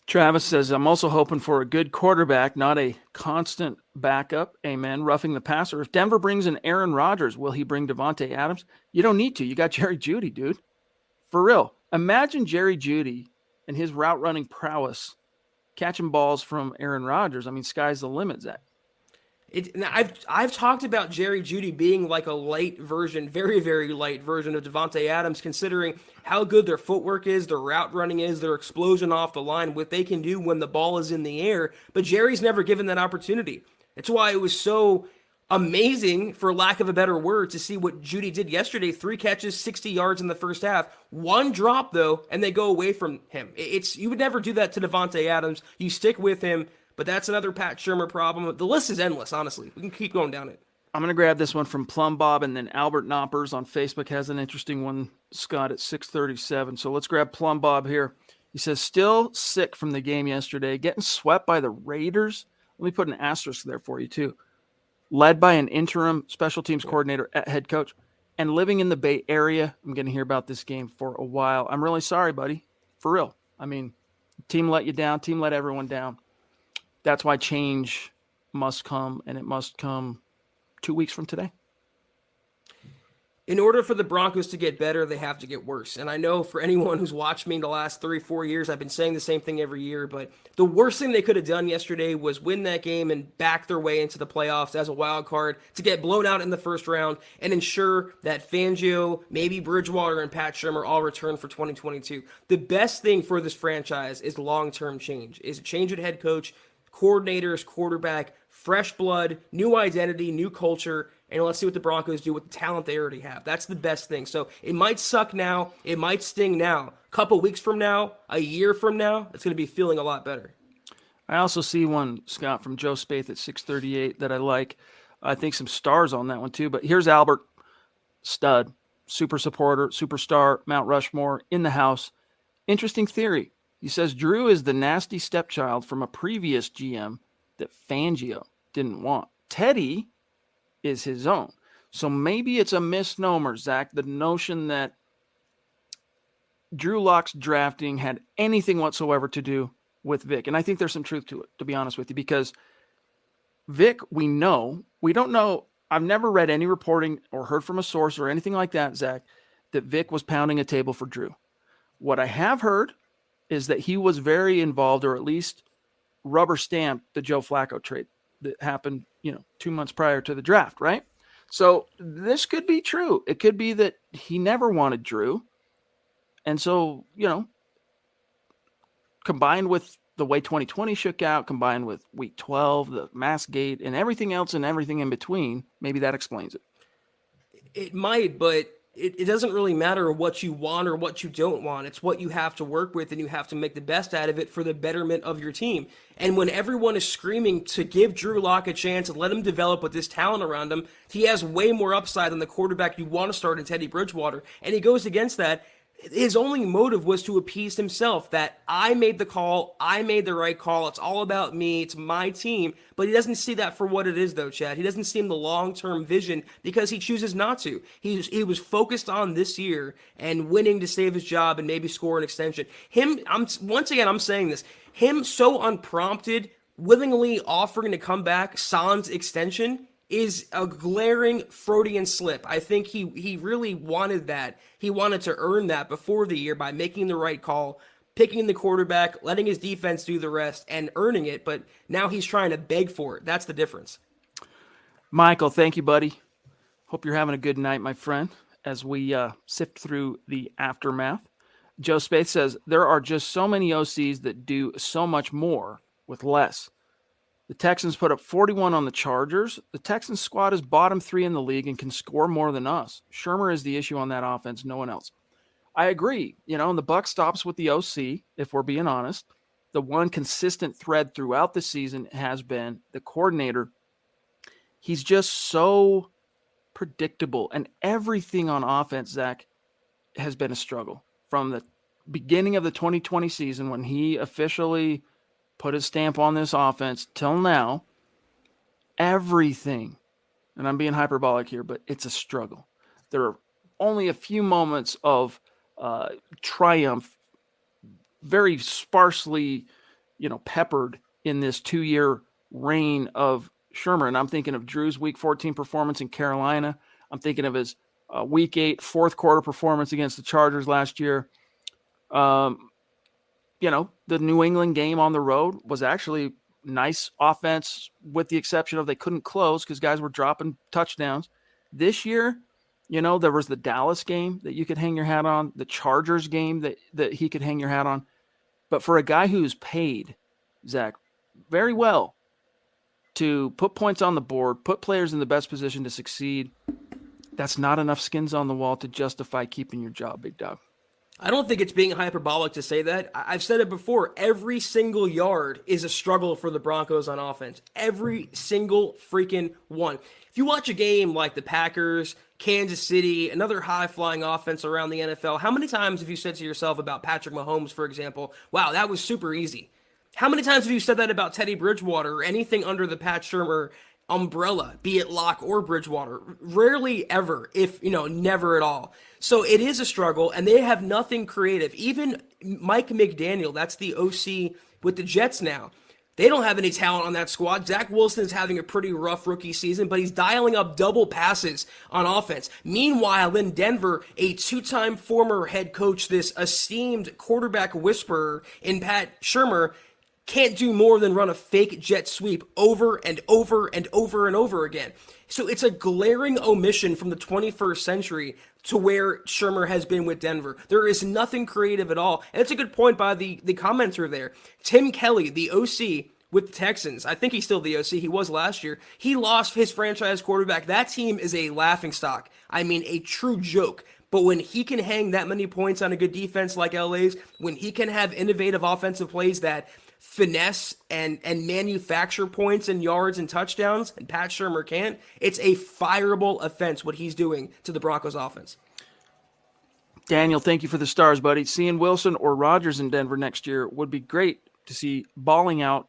Travis says, I'm also hoping for a good quarterback, not a constant backup. Amen. Roughing the passer. If Denver brings in Aaron Rodgers, will he bring Devontae Adams? You don't need to. You got Jerry Jeudy, dude. For real. Imagine Jerry Jeudy and his route running prowess catching balls from Aaron Rodgers. I mean, sky's the limit, Zach. I've talked about Jerry Jeudy being like a light version, very, very light version of Devontae Adams, considering how good their footwork is, their route running is, their explosion off the line, what they can do when the ball is in the air. But Jerry's never given that opportunity. That's why it was so amazing, for lack of a better word, to see what Judy did yesterday. 3 catches, 60 yards in the first half. 1 drop, though, and they go away from him. You would never do that to Devontae Adams. You stick with him, but that's another Pat Shurmur problem. The list is endless, honestly. We can keep going down it. I'm going to grab this one from Plum Bob, and then Albert Knoppers on Facebook has an interesting one, Scott, at 6:37. So let's grab Plum Bob here. He says, still sick from the game yesterday, getting swept by the Raiders. Let me put an asterisk there for you, too. Led by an interim special teams coordinator at head coach, and living in the Bay Area. I'm going to hear about this game for a while. I'm really sorry, buddy. For real. I mean, team let you down. Team let everyone down. That's why change must come, and it must come 2 weeks from today. In order for the Broncos to get better, they have to get worse. And I know for anyone who's watched me the last 3-4 years, I've been saying the same thing every year, but the worst thing they could have done yesterday was win that game and back their way into the playoffs as a wild card, to get blown out in the first round and ensure that Fangio, maybe Bridgewater, and Pat Shurmur all return for 2022. The best thing for this franchise is long-term change, is a change at head coach, coordinators, quarterback, fresh blood, new identity, new culture, and let's see what the Broncos do with the talent they already have. That's the best thing. So it might suck now, it might sting now. A couple weeks from now, a year from now, it's going to be feeling a lot better. I also see one, Scott, from Joe Spaeth at 6:38 that I like. I think some stars on that one too. But here's Albert, stud, super supporter, superstar, Mount Rushmore, in the house. Interesting theory. He says Drew is the nasty stepchild from a previous GM that Fangio didn't want. Teddy is his own. So maybe it's a misnomer, Zach, the notion that Drew Lock's drafting had anything whatsoever to do with Vic. And I think there's some truth to it, to be honest with you, because Vic, we don't know. I've never read any reporting or heard from a source or anything like that, Zach, that Vic was pounding a table for Drew. What I have heard is that he was very involved, or at least rubber stamped the Joe Flacco trade that happened, 2 months prior to the draft, right? So this could be true. It could be that he never wanted Drew. And so, combined with the way 2020 shook out, combined with week 12, the mask gate, and everything else and everything in between, maybe that explains it. It might, but it doesn't really matter what you want or what you don't want. It's what you have to work with, and you have to make the best out of it for the betterment of your team. And when everyone is screaming to give Drew Lock a chance and let him develop with this talent around him, he has way more upside than the quarterback you want to start in Teddy Bridgewater. And he goes against that. His only motive was to appease himself, that I made the call, I made the right call, it's all about me, it's my team. But he doesn't see that for what it is, though, Chad. He doesn't see the long-term vision because he chooses not to. He was focused on this year and winning to save his job and maybe score an extension. I'm saying this, him so unprompted, willingly offering to come back, sans extension, is a glaring Freudian slip. I think he really wanted that. He wanted to earn that before the year by making the right call, picking the quarterback, letting his defense do the rest, and earning it. But now he's trying to beg for it. That's the difference. Michael, thank you, buddy. Hope you're having a good night, my friend, as we sift through the aftermath. Joe Spaeth says, there are just so many OCs that do so much more with less. The Texans put up 41 on the Chargers. The Texans squad is bottom 3 in the league and can score more than us. Shurmur is the issue on that offense, no one else. I agree. And the buck stops with the OC, if we're being honest. The one consistent thread throughout the season has been the coordinator. He's just so predictable. And everything on offense, Zach, has been a struggle. From the beginning of the 2020 season, when he officially put his stamp on this offense, till now, everything, and I'm being hyperbolic here, but it's a struggle. There are only a few moments of triumph, very sparsely, peppered in this 2-year reign of Shurmur. And I'm thinking of Drew's Week 14 performance in Carolina. I'm thinking of his Week 8 fourth quarter performance against the Chargers last year. The New England game on the road was actually nice offense, with the exception of they couldn't close because guys were dropping touchdowns. This year, there was the Dallas game that you could hang your hat on, the Chargers game that he could hang your hat on. But for a guy who's paid, Zach, very well, to put points on the board, put players in the best position to succeed, that's not enough skins on the wall to justify keeping your job, big dog. I don't think it's being hyperbolic to say that. I've said it before. Every single yard is a struggle for the Broncos on offense. Every single freaking one. If you watch a game like the Packers, Kansas City, another high-flying offense around the NFL, how many times have you said to yourself about Patrick Mahomes, for example, wow, that was super easy? How many times have you said that about Teddy Bridgewater or anything under the Pat Shurmur umbrella, be it Locke or Bridgewater? Rarely ever, if, never at all. So it is a struggle, and they have nothing creative. Even Mike McDaniel, that's the OC with the Jets now, they don't have any talent on that squad. Zach Wilson is having a pretty rough rookie season, but he's dialing up double passes on offense. Meanwhile, in Denver, a two-time former head coach, this esteemed quarterback whisperer in Pat Shurmur, can't do more than run a fake jet sweep over and over and over and over again. So it's a glaring omission from the 21st century to where Shurmur has been with Denver. There is nothing creative at all. And it's a good point by the commenter there. Tim Kelly, the OC with the Texans, I think he's still the OC. He was last year. He lost his franchise quarterback. That team is a laughingstock. I mean, a true joke. But when he can hang that many points on a good defense like LA's, when he can have innovative offensive plays that finesse and manufacture points and yards and touchdowns, and Pat Shurmur can't, it's a fireable offense what he's doing to the Broncos offense. Daniel, thank you for the stars, buddy. Seeing Wilson or Rodgers in Denver next year would be great to see, balling out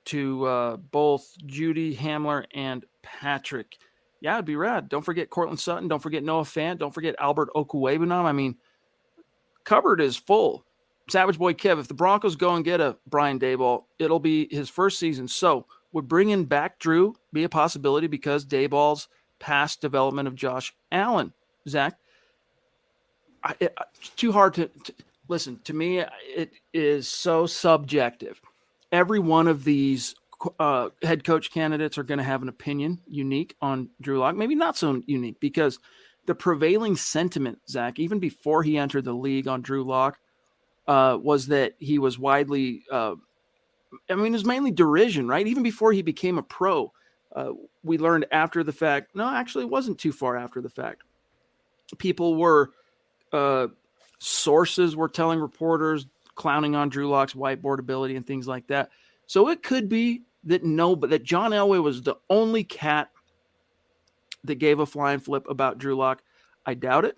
to both Judy, Hamler, and Patrick. Yeah, it'd be rad. Don't forget Cortland Sutton. Don't forget Noah Fant. Don't forget Albert Okwuegbunam. I mean, cupboard is full. Savage Boy Kev, if the Broncos go and get a Brian Daboll, it'll be his first season. So would bringing back Drew be a possibility because Daboll's past development of Josh Allen? Zach, it's too hard to listen. To me, it is so subjective. Every one of these head coach candidates are going to have an opinion unique on Drew Lock. Maybe not so unique because the prevailing sentiment, Zach, even before he entered the league on Drew Lock, was that he was widely, it was mainly derision, right? Even before he became a pro, we learned after the fact, no, actually it wasn't too far after the fact. People were, sources were telling reporters, clowning on Drew Lock's whiteboard ability and things like that. So it could be that John Elway was the only cat that gave a flying flip about Drew Lock. I doubt it,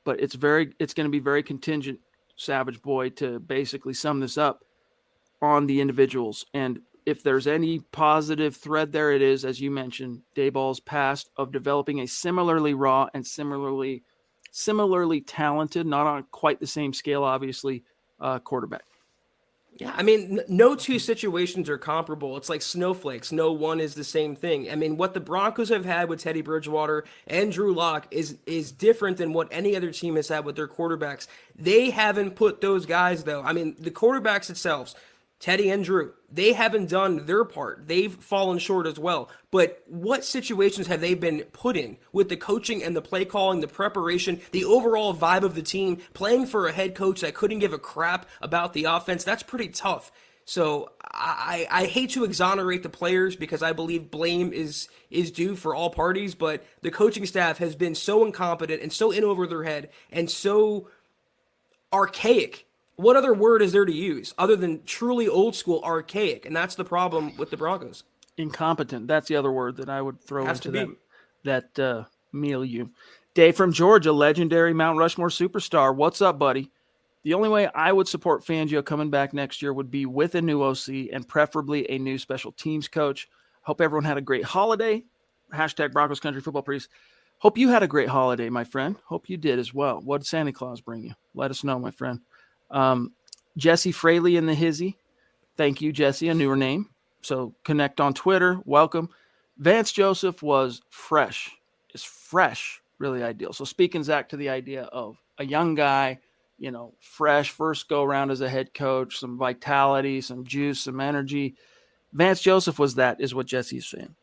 but it's going to be very contingent, Savage Boy, to basically sum this up on the individuals. And if there's any positive thread there, it is, as you mentioned, Daboll's past of developing a similarly raw and similarly talented, not on quite the same scale, obviously, quarterback. Yeah, I mean, no two situations are comparable. It's like snowflakes. No one is the same thing. I mean, what the Broncos have had with Teddy Bridgewater and Drew Lock is different than what any other team has had with their quarterbacks. They haven't put those guys, though. I mean, the quarterbacks themselves, Teddy and Drew, they haven't done their part. They've fallen short as well. But what situations have they been put in with the coaching and the play calling, the preparation, the overall vibe of the team, playing for a head coach that couldn't give a crap about the offense? That's pretty tough. So I hate to exonerate the players because I believe blame is due for all parties, but the coaching staff has been so incompetent and so in over their head and so archaic. What other word is there to use other than truly old school, archaic? And that's the problem with the Broncos. Incompetent. That's the other word that I would throw into that milieu. Dave from Georgia, legendary Mount Rushmore superstar. What's up, buddy? The only way I would support Fangio coming back next year would be with a new OC and preferably a new special teams coach. Hope everyone had a great holiday. Hashtag Broncos Country Football Priest. Hope you had a great holiday, my friend. Hope you did as well. What did Santa Claus bring you? Let us know, my friend. Jesse Fraley in the hizzy. Thank you, Jesse, a newer name. So connect on Twitter. Welcome. Vance Joseph was fresh. Is fresh, really ideal. So speaking, Zach, to the idea of a young guy, fresh, first go around as a head coach, some vitality, some juice, some energy. Vance Joseph was that, is what Jesse's saying.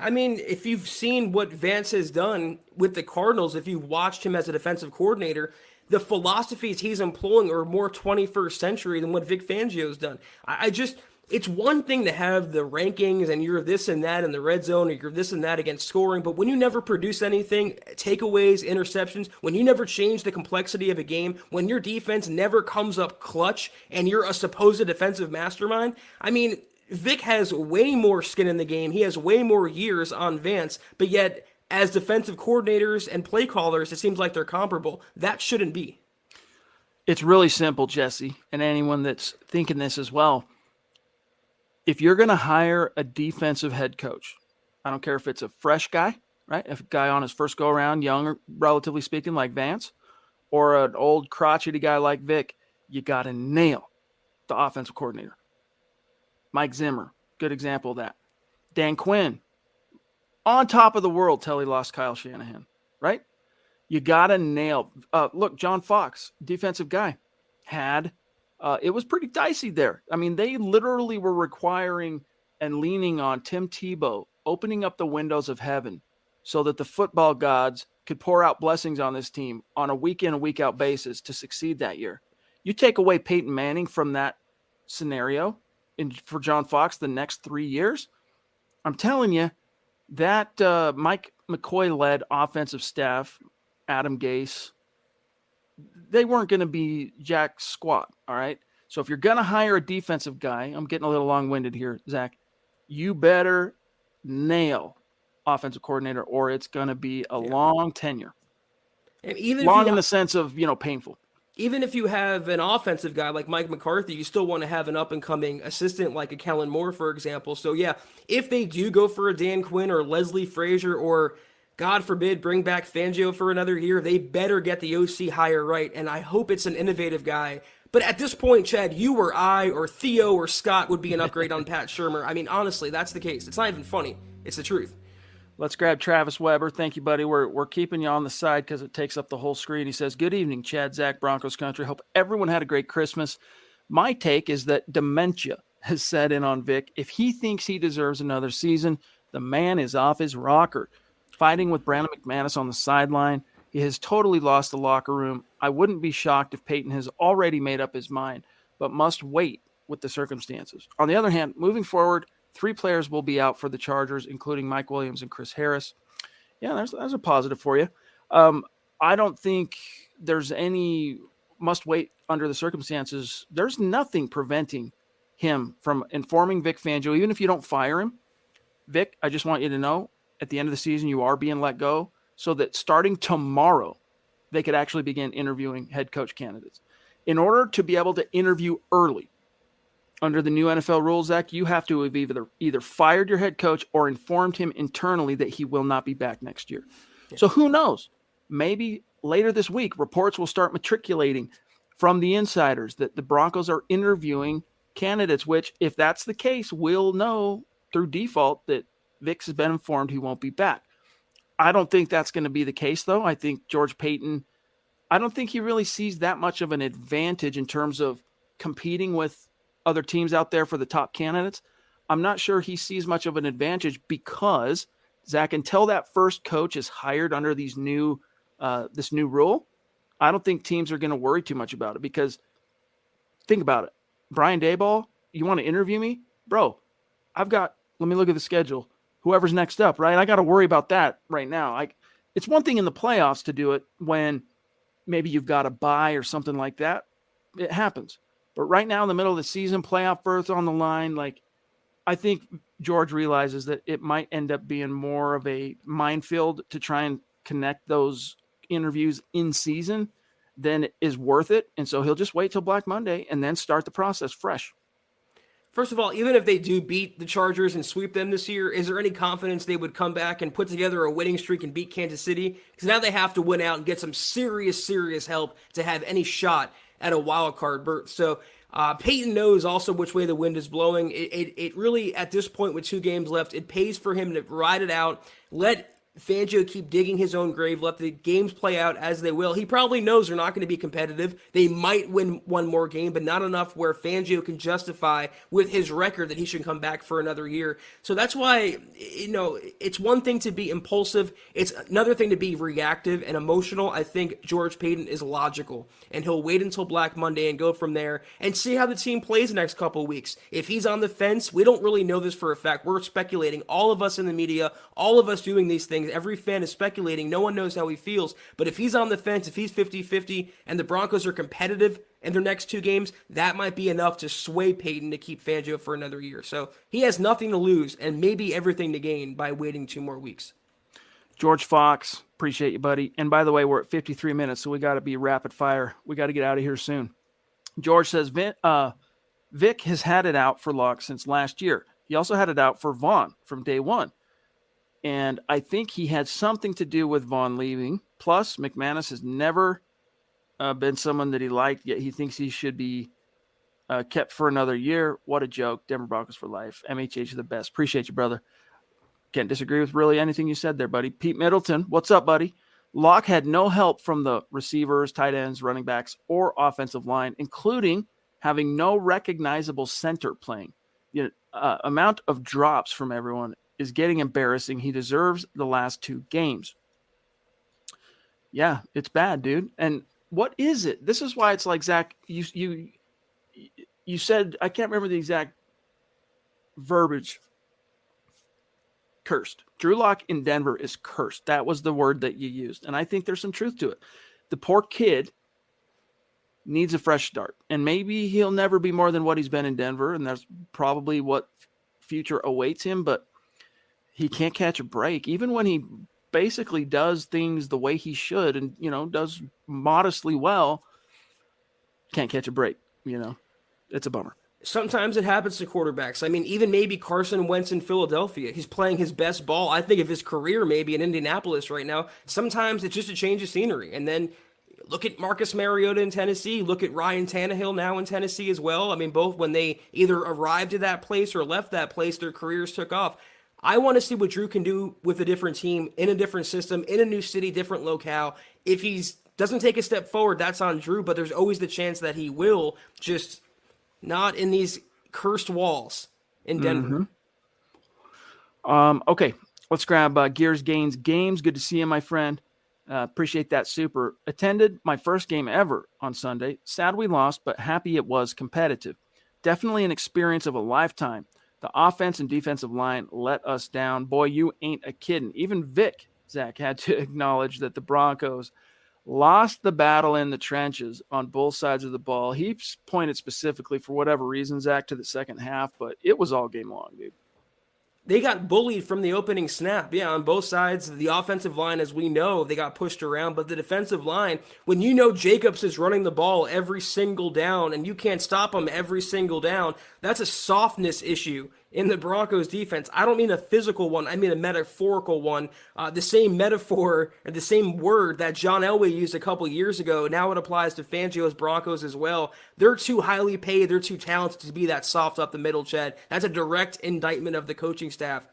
I mean, if you've seen what Vance has done with the Cardinals, if you've watched him as a defensive coordinator, the philosophies he's employing are more 21st century than what Vic Fangio's done. it's one thing to have the rankings and you're this and that in the red zone, or you're this and that against scoring, but when you never produce anything, takeaways, interceptions, when you never change the complexity of a game, when your defense never comes up clutch and you're a supposed defensive mastermind, I mean, Vic has way more skin in the game. He has way more years on Vance, but yet as defensive coordinators and play callers, it seems like they're comparable. That shouldn't be. It's really simple, Jesse, and anyone that's thinking this as well. If you're going to hire a defensive head coach, I don't care if it's a fresh guy, right? If a guy on his first go around, young, relatively speaking, like Vance, or an old crotchety guy like Vic, you got to nail the offensive coordinator. Mike Zimmer, good example of that. Dan Quinn, on top of the world till he lost Kyle Shanahan, right? You got to nail. Look, John Fox, defensive guy, had it was pretty dicey there. I mean, they literally were requiring and leaning on Tim Tebow, opening up the windows of heaven so that the football gods could pour out blessings on this team on a week in, a week out basis to succeed that year. You take away Peyton Manning from that scenario for John Fox the next 3 years, I'm telling you, that Mike McCoy-led offensive staff, Adam Gase, they weren't going to be jack squat, all right? So if you're going to hire a defensive guy, I'm getting a little long-winded here, Zach, you better nail offensive coordinator or it's going to be a long tenure. And even long in the sense of, painful. Even if you have an offensive guy like Mike McCarthy, you still want to have an up-and-coming assistant like a Kellen Moore, for example. So, yeah, if they do go for a Dan Quinn or Leslie Frazier or, God forbid, bring back Fangio for another year, they better get the OC hire right, and I hope it's an innovative guy. But at this point, Chad, you or I or Theo or Scott would be an upgrade on Pat Shurmur. I mean, honestly, that's the case. It's not even funny. It's the truth. Let's grab Travis Weber. Thank you, buddy. We're keeping you on the side because it takes up the whole screen. He says, good evening, Chad, Zach, Broncos country. Hope everyone had a great Christmas. My take is that dementia has set in on Vic. If he thinks he deserves another season, the man is off his rocker. Fighting with Brandon McManus on the sideline. He has totally lost the locker room. I wouldn't be shocked if Peyton has already made up his mind, but must wait with the circumstances. On the other hand, moving forward, 3 players will be out for the Chargers, including Mike Williams and Chris Harris. Yeah, there's a positive for you. I don't think there's any must wait under the circumstances. There's nothing preventing him from informing Vic Fangio, even if you don't fire him. Vic, I just want you to know, at the end of the season, you are being let go so that starting tomorrow, they could actually begin interviewing head coach candidates. In order to be able to interview early under the new NFL rules, Zach, you have to have either fired your head coach or informed him internally that he will not be back next year. Yeah. So who knows? Maybe later this week, reports will start matriculating from the insiders that the Broncos are interviewing candidates, which, if that's the case, we'll know through default that Vic's has been informed he won't be back. I don't think that's going to be the case, though. I think George Paton, I don't think he really sees that much of an advantage in terms of competing with other teams out there for the top candidates. I'm not sure he sees much of an advantage because, Zach, until that first coach is hired under these new this new rule, I don't think teams are going to worry too much about it because think about it. Brian Daboll, you want to interview me? Bro, let me look at the schedule. Whoever's next up, right? I got to worry about that right now. It's one thing in the playoffs to do it when maybe you've got a bye or something like that. It happens. But right now in the middle of the season, playoff berth on the line, I think George realizes that it might end up being more of a minefield to try and connect those interviews in season than it is worth it. And so he'll just wait till Black Monday and then start the process fresh. First of all, even if they do beat the Chargers and sweep them this year, is there any confidence they would come back and put together a winning streak and beat Kansas City? Because now they have to win out and get some serious help to have any shot at a wild card berth. So Peyton knows also which way the wind is blowing. It really, at this point with 2 games left, it pays for him to ride it out, let Fangio keep digging his own grave, let the games play out as they will. He probably knows they're not going to be competitive. They might win one more game, but not enough where Fangio can justify with his record that he should come back for another year. So that's why, it's one thing to be impulsive. It's another thing to be reactive and emotional. I think George Paton is logical, and he'll wait until Black Monday and go from there and see how the team plays the next couple of weeks. If he's on the fence, we don't really know this for a fact. We're speculating, all of us in the media, all of us doing these things. Every fan is speculating. No one knows how he feels. But if he's on the fence, if he's 50-50, and the Broncos are competitive in their next two games, that might be enough to sway Peyton to keep Fangio for another year. So he has nothing to lose and maybe everything to gain by waiting 2 more weeks. George Fox, appreciate you, buddy. And by the way, we're at 53 minutes, so we got to be rapid fire. We got to get out of here soon. George says, Vic has had it out for Locke since last year. He also had it out for Vaughn from day one. And I think he had something to do with Vaughn leaving. Plus, McManus has never been someone that he liked, yet he thinks he should be kept for another year. What a joke. Denver Broncos for life. MHH is the best. Appreciate you, brother. Can't disagree with really anything you said there, buddy. Pete Middleton, what's up, buddy? Locke had no help from the receivers, tight ends, running backs, or offensive line, including having no recognizable center playing. Amount of drops from everyone is getting embarrassing. He deserves the last 2 games. Yeah, it's bad, dude. And what is it? This is why it's like, Zach, you said, I can't remember the exact verbiage. Cursed. Drew Lock in Denver is cursed. That was the word that you used. And I think there's some truth to it. The poor kid needs a fresh start. And maybe he'll never be more than what he's been in Denver. And that's probably what future awaits him. But he can't catch a break. Even when he basically does things the way he should and, does modestly well, can't catch a break. It's a bummer. Sometimes it happens to quarterbacks. I mean, even maybe Carson Wentz in Philadelphia. He's playing his best ball, I think, of his career maybe in Indianapolis right now. Sometimes it's just a change of scenery. And then look at Marcus Mariota in Tennessee. Look at Ryan Tannehill now in Tennessee as well. I mean, both when they either arrived at that place or left that place, their careers took off. I want to see what Drew can do with a different team, in a different system, in a new city, different locale. If he doesn't take a step forward, that's on Drew, but there's always the chance that he will, just not in these cursed walls in Denver. Okay, let's grab Gears Gains Games. Good to see you, my friend. Appreciate that super. Attended my first game ever on Sunday. Sad we lost, but happy it was competitive. Definitely an experience of a lifetime. The offense and defensive line let us down. Boy, you ain't a kidding. Even Vic, Zach, had to acknowledge that the Broncos lost the battle in the trenches on both sides of the ball. He pointed specifically, for whatever reason, Zach, to the second half, but it was all game long, dude. They got bullied from the opening snap. Yeah, on both sides. The offensive line, as we know, they got pushed around. But the defensive line, when you know Jacobs is running the ball every single down and you can't stop him every single down, that's a softness issue in the Broncos defense. I don't mean a physical one. I mean a metaphorical one. The same metaphor or the same word that John Elway used a couple years ago, now it applies to Fangio's Broncos as well. They're too highly paid. They're too talented to be that soft up the middle, Chad. That's a direct indictment of the coaching staff.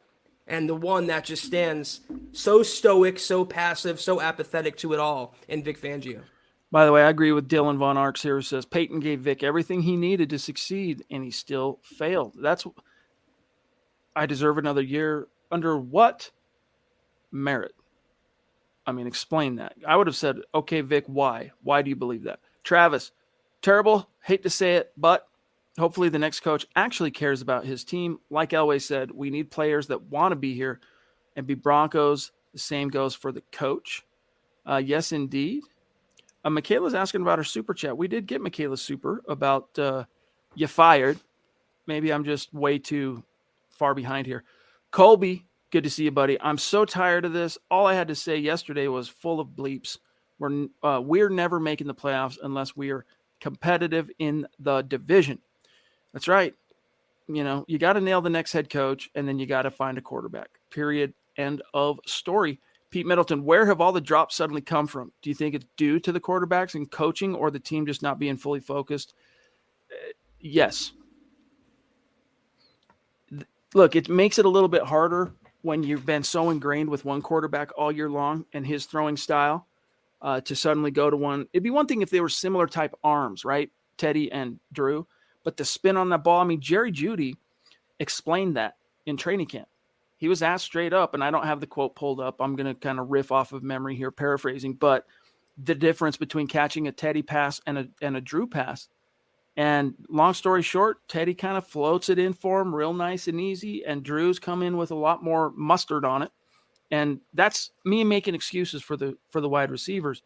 And the one that just stands so stoic, so passive, so apathetic to it all in Vic Fangio. By the way, I agree with Dylan Von Arx here, who says Peyton gave Vic everything he needed to succeed, and he still failed. I deserve another year. Under what merit? I mean, explain that. I would have said, okay, Vic, why? Why do you believe that? Travis, terrible. Hate to say it, but hopefully the next coach actually cares about his team. Like Elway said, we need players that want to be here and be Broncos. The same goes for the coach. Yes, indeed. Michaela's asking about her super chat. We did get Michaela's super about you fired. Maybe I'm just way too far behind here. Colby, good to see you, buddy. I'm so tired of this. All I had to say yesterday was full of bleeps. We're never making the playoffs unless we are competitive in the division. That's right. You got to nail the next head coach, and then you got to find a quarterback. Period. End of story. Pete Middleton, where have all the drops suddenly come from? Do you think it's due to the quarterbacks and coaching, or the team just not being fully focused? Yes. Look, it makes it a little bit harder when you've been so ingrained with one quarterback all year long and his throwing style to suddenly go to one. It'd be one thing if they were similar type arms, right? Teddy and Drew, but the spin on that ball. I mean, Jerry Jeudy explained that in training camp. He was asked straight up, and I don't have the quote pulled up. I'm going to kind of riff off of memory here, paraphrasing, but the difference between catching a Teddy pass and a Drew pass. And long story short, Teddy kind of floats it in for him real nice and easy, and Drew's come in with a lot more mustard on it. And that's me making excuses for the wide receivers.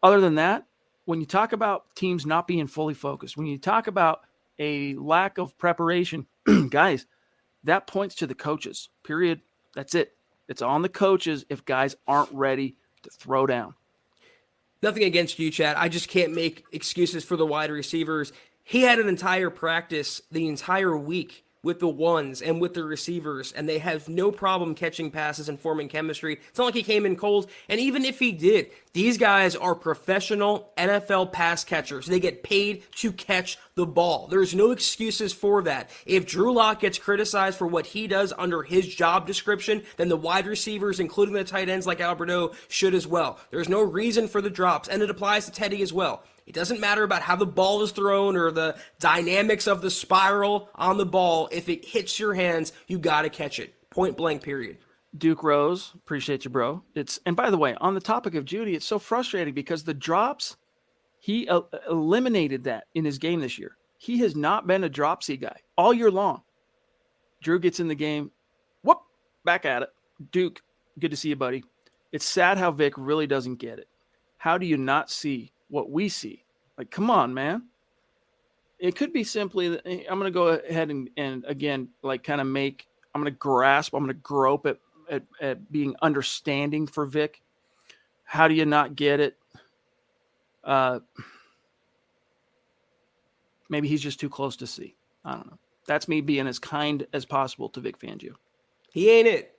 Other than that, when you talk about teams not being fully focused, when you talk about a lack of preparation, guys, that points to the coaches, period. That's it. It's on the coaches if guys aren't ready to throw down. Nothing against you, Chad. I just can't make excuses for the wide receivers. He had an entire practice the entire week with the ones and with the receivers, and they have no problem catching passes and forming chemistry. It's not like he came in cold, and even if he did, these guys are professional NFL pass catchers. They get paid to catch the ball. There's no excuses for that. If Drew Lock gets criticized for what he does under his job description, then the wide receivers, including the tight ends like Alberto, should as well. There's no reason for the drops, and it applies to Teddy as well. It doesn't matter about how the ball is thrown or the dynamics of the spiral on the ball. If it hits your hands, you got to catch it. Point blank, period. Duke Rose, appreciate you, bro. And by the way, on the topic of Jeudy, it's so frustrating because the drops, he eliminated that in his game this year. He has not been a dropsy guy all year long. Drew gets in the game, whoop, back at it. Duke, good to see you, buddy. It's sad how Vic really doesn't get it. How do you not see what we see? Like, come on, man. It could be simply that I'm going to go ahead and again, like kind of I'm going to grope at being understanding for Vic. How do you not get it? Maybe he's just too close to see. I don't know. That's me being as kind as possible to Vic Fangio. He ain't it.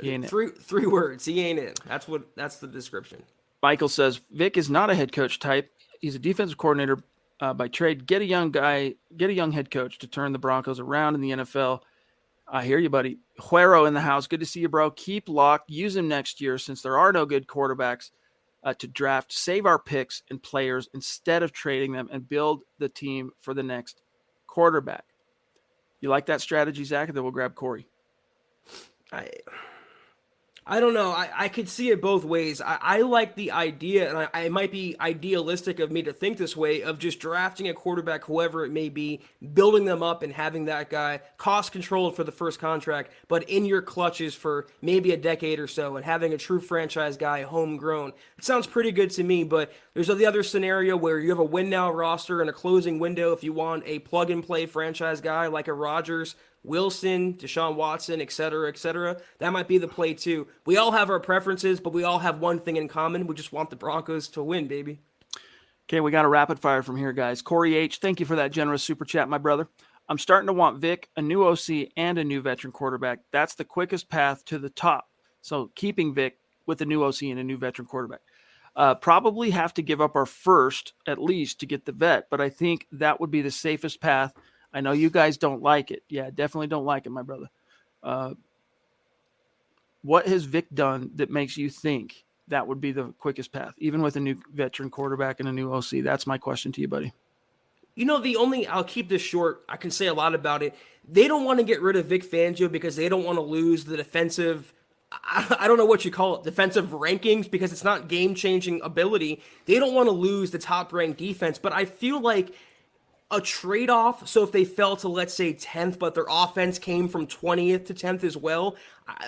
He ain't Three words. He ain't it. That's the description. Michael says, Vic is not a head coach type. He's a defensive coordinator by trade. Get a young head coach to turn the Broncos around in the NFL. I hear you, buddy. Huero in the house. Good to see you, bro. Keep Lock. Use him next year since there are no good quarterbacks to draft. Save our picks and players instead of trading them and build the team for the next quarterback. You like that strategy, Zach? And then we'll grab Corey. I don't know. I could see it both ways. I like the idea, and it might be idealistic of me to think this way, of just drafting a quarterback, whoever it may be, building them up and having that guy cost controlled for the first contract, but in your clutches for maybe a decade or so and having a true franchise guy homegrown. It sounds pretty good to me, but there's the other scenario where you have a win now roster and a closing window if you want a plug-and-play franchise guy like a Rodgers, Wilson, Deshaun Watson, et cetera, that might be the play too. We all have our preferences, but we all have one thing in common. We just want the Broncos to win, baby. Okay, we got a rapid fire from here, guys. Corey H., thank you for that generous super chat, my brother. I'm starting to want Vic, a new OC, and a new veteran quarterback. That's the quickest path to the top. So keeping Vic with a new OC and a new veteran quarterback. Probably have to give up our first, at least, to get the vet, but I think that would be the safest path. I know you guys don't like it. Yeah, definitely don't like it, my brother. What has Vic done that makes you think that would be the quickest path, even with a new veteran quarterback and a new OC? That's my question to you, buddy. You know, I'll keep this short. I can say a lot about it. They don't want to get rid of Vic Fangio because they don't want to lose the defensive, I don't know what you call it, defensive rankings, because it's not game-changing ability. They don't want to lose the top-ranked defense, but I feel like a trade-off, so if they fell to, let's say, 10th, but their offense came from 20th to 10th as well,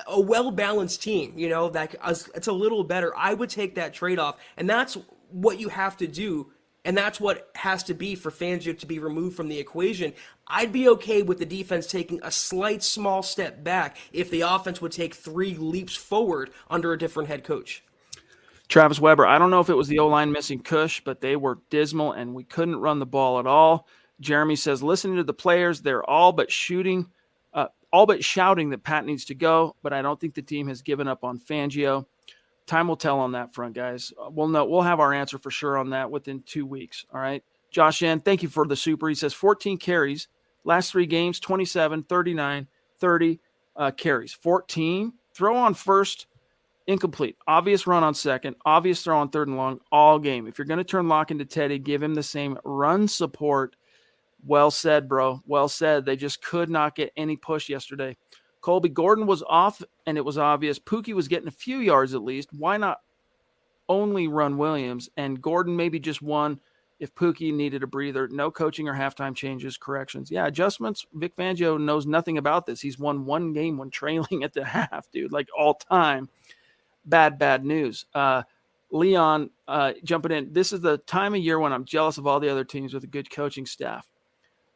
a well-balanced team, that it's a little better. I would take that trade-off, and that's what you have to do, and that's what has to be for Fangio to be removed from the equation. I'd be okay with the defense taking a slight small step back if the offense would take 3 leaps forward under a different head coach. Travis Weber, I don't know if it was the O-line missing Cush, but they were dismal and we couldn't run the ball at all. Jeremy says, listening to the players, they're all but shouting that Pat needs to go, but I don't think the team has given up on Fangio. Time will tell on that front, guys. We'll have our answer for sure on that within 2 weeks. All right. Josh N, thank you for the super. He says 14 carries, last 3 games, 27, 39, 30 carries. 14. Throw on first, incomplete. Obvious run on second. Obvious throw on third and long all game. If you're going to turn Locke into Teddy, give him the same run support. Well said, bro. Well said. They just could not get any push yesterday. Colby, Gordon was off, and it was obvious. Pookie was getting a few yards at least. Why not only run Williams? And Gordon maybe just one if Pookie needed a breather. No coaching or halftime changes, corrections. Yeah, adjustments. Vic Fangio knows nothing about this. He's won one game when trailing at the half, dude, like all time. Bad news. Leon jumping in. This is the time of year when I'm jealous of all the other teams with a good coaching staff.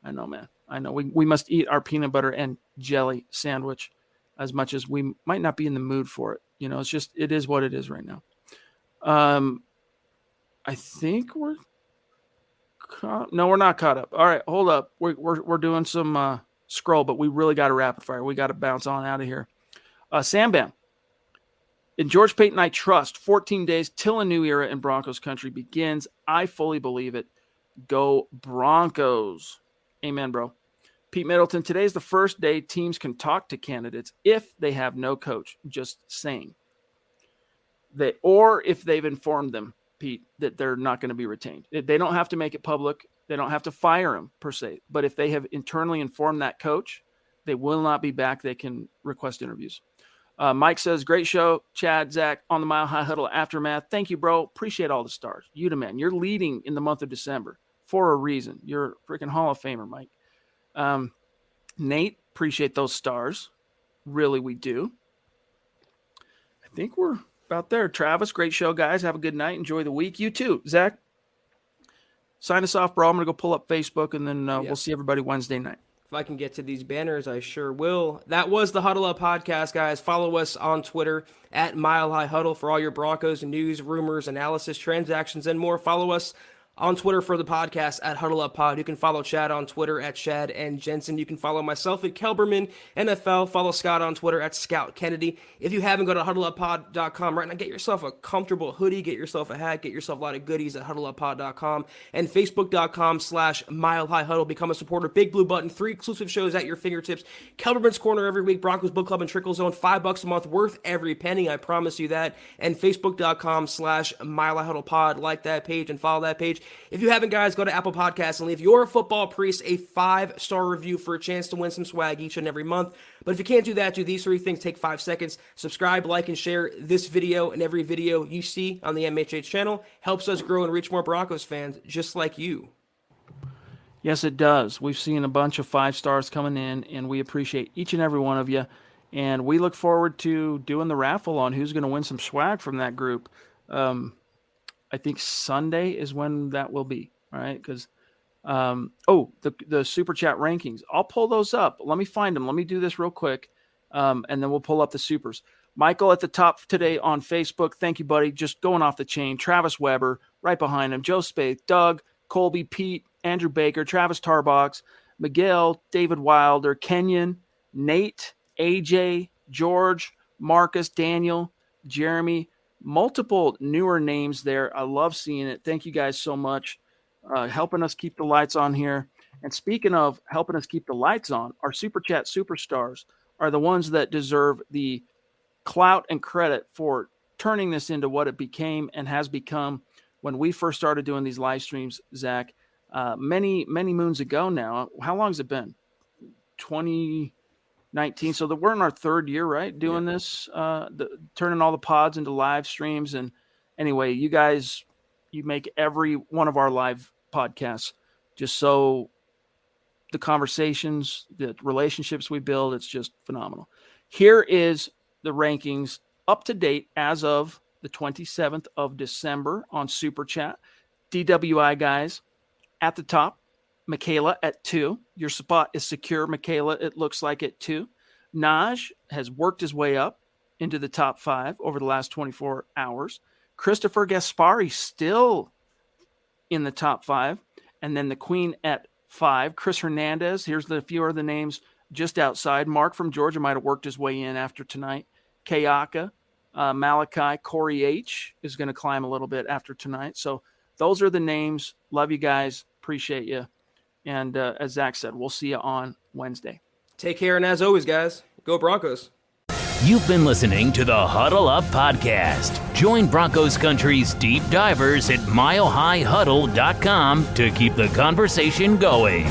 I know, man. I know. We must eat our peanut butter and jelly sandwich as much as we might not be in the mood for it. You know, it is what it is right now. I think we're not caught up. All right, hold up. We're doing some scroll, but we really got to rapid fire. We got to bounce on out of here. Sam Bam. In George Payton, I trust. 14 days till a new era in Broncos country begins. I fully believe it. Go Broncos. Amen, bro. Pete Middleton, today's the first day teams can talk to candidates if they have no coach. Just saying. Or if they've informed them, Pete, that they're not going to be retained. They don't have to make it public. They don't have to fire him, per se. But if they have internally informed that coach, they will not be back. They can request interviews. Mike says, great show, Chad, Zach, on the Mile High Huddle Aftermath. Thank you, bro. Appreciate all the stars. You the man. You're leading in the month of December for a reason. You're a freaking Hall of Famer, Mike. Nate, appreciate those stars. Really, we do. I think we're about there. Travis, great show, guys. Have a good night. Enjoy the week. You too. Zach, sign us off, bro. I'm going to go pull up Facebook, and then we'll see everybody Wednesday night. If I can get to these banners, I sure will. That was the Huddle Up Podcast, guys. Follow us on Twitter at Mile High Huddle for all your Broncos news, rumors, analysis, transactions, and more. Follow us on Twitter for the podcast at Huddle Up Pod. You can follow Chad on Twitter at Chad and Jensen. You can follow myself at Kelberman NFL. Follow Scott on Twitter at Scout Kennedy. If you haven't, go to huddleuppod.com right now. Get yourself a comfortable hoodie. Get yourself a hat. Get yourself a lot of goodies at huddleuppod.com and facebook.com/Mile High Huddle. Become a supporter. Big blue button. 3 exclusive shows at your fingertips. Kelberman's Corner every week. Broncos Book Club and Trickle Zone. $5 a month. Worth every penny. I promise you that. And facebook.com/Mile High Huddle Pod. Like that page and follow that page. If you haven't, guys, go to Apple Podcasts and leave your football priest a 5-star review for a chance to win some swag each and every month. But if you can't do that, do these 3 things. Take 5 seconds. Subscribe, like, and share this video and every video you see on the MHH channel. Helps us grow and reach more Broncos fans just like you. Yes, it does. We've seen a bunch of 5 stars coming in, and we appreciate each and every one of you. And we look forward to doing the raffle on who's going to win some swag from that group. I think Sunday is when that will be, all right? Because, the Super Chat rankings. I'll pull those up. Let me find them. Let me do this real quick, and then we'll pull up the Supers. Michael at the top today on Facebook. Thank you, buddy. Just going off the chain. Travis Weber right behind him. Joe Spaeth, Doug, Colby, Pete, Andrew Baker, Travis Tarbox, Miguel, David Wilder, Kenyon, Nate, AJ, George, Marcus, Daniel, Jeremy, multiple newer names there. I love seeing it. Thank you guys so much. Helping us keep the lights on here. And speaking of helping us keep the lights on, our Super Chat superstars are the ones that deserve the clout and credit for turning this into what it became and has become when we first started doing these live streams, Zach, many moons ago now. How long has it been? 2019. So we're in our 3rd year, right? Doing this, turning all the pods into live streams. And anyway, you guys, you make every one of our live podcasts just so the conversations, the relationships we build, it's just phenomenal. Here is the rankings up to date as of the 27th of December on Super Chat. DWI guys at the top. Michaela at 2. Your spot is secure, Michaela. It looks like at 2. Naj has worked his way up into the top 5 over the last 24 hours. Christopher Gaspari still in the top 5. And then the Queen at 5. Chris Hernandez. Here's a few of the names just outside. Mark from Georgia might have worked his way in after tonight. Kayaka, Malachi, Corey H. is going to climb a little bit after tonight. So those are the names. Love you guys. Appreciate you. And as Zach said, we'll see you on Wednesday. Take care, and as always, guys, go Broncos. You've been listening to the Huddle Up Podcast. Join Broncos Country's deep divers at milehighhuddle.com to keep the conversation going.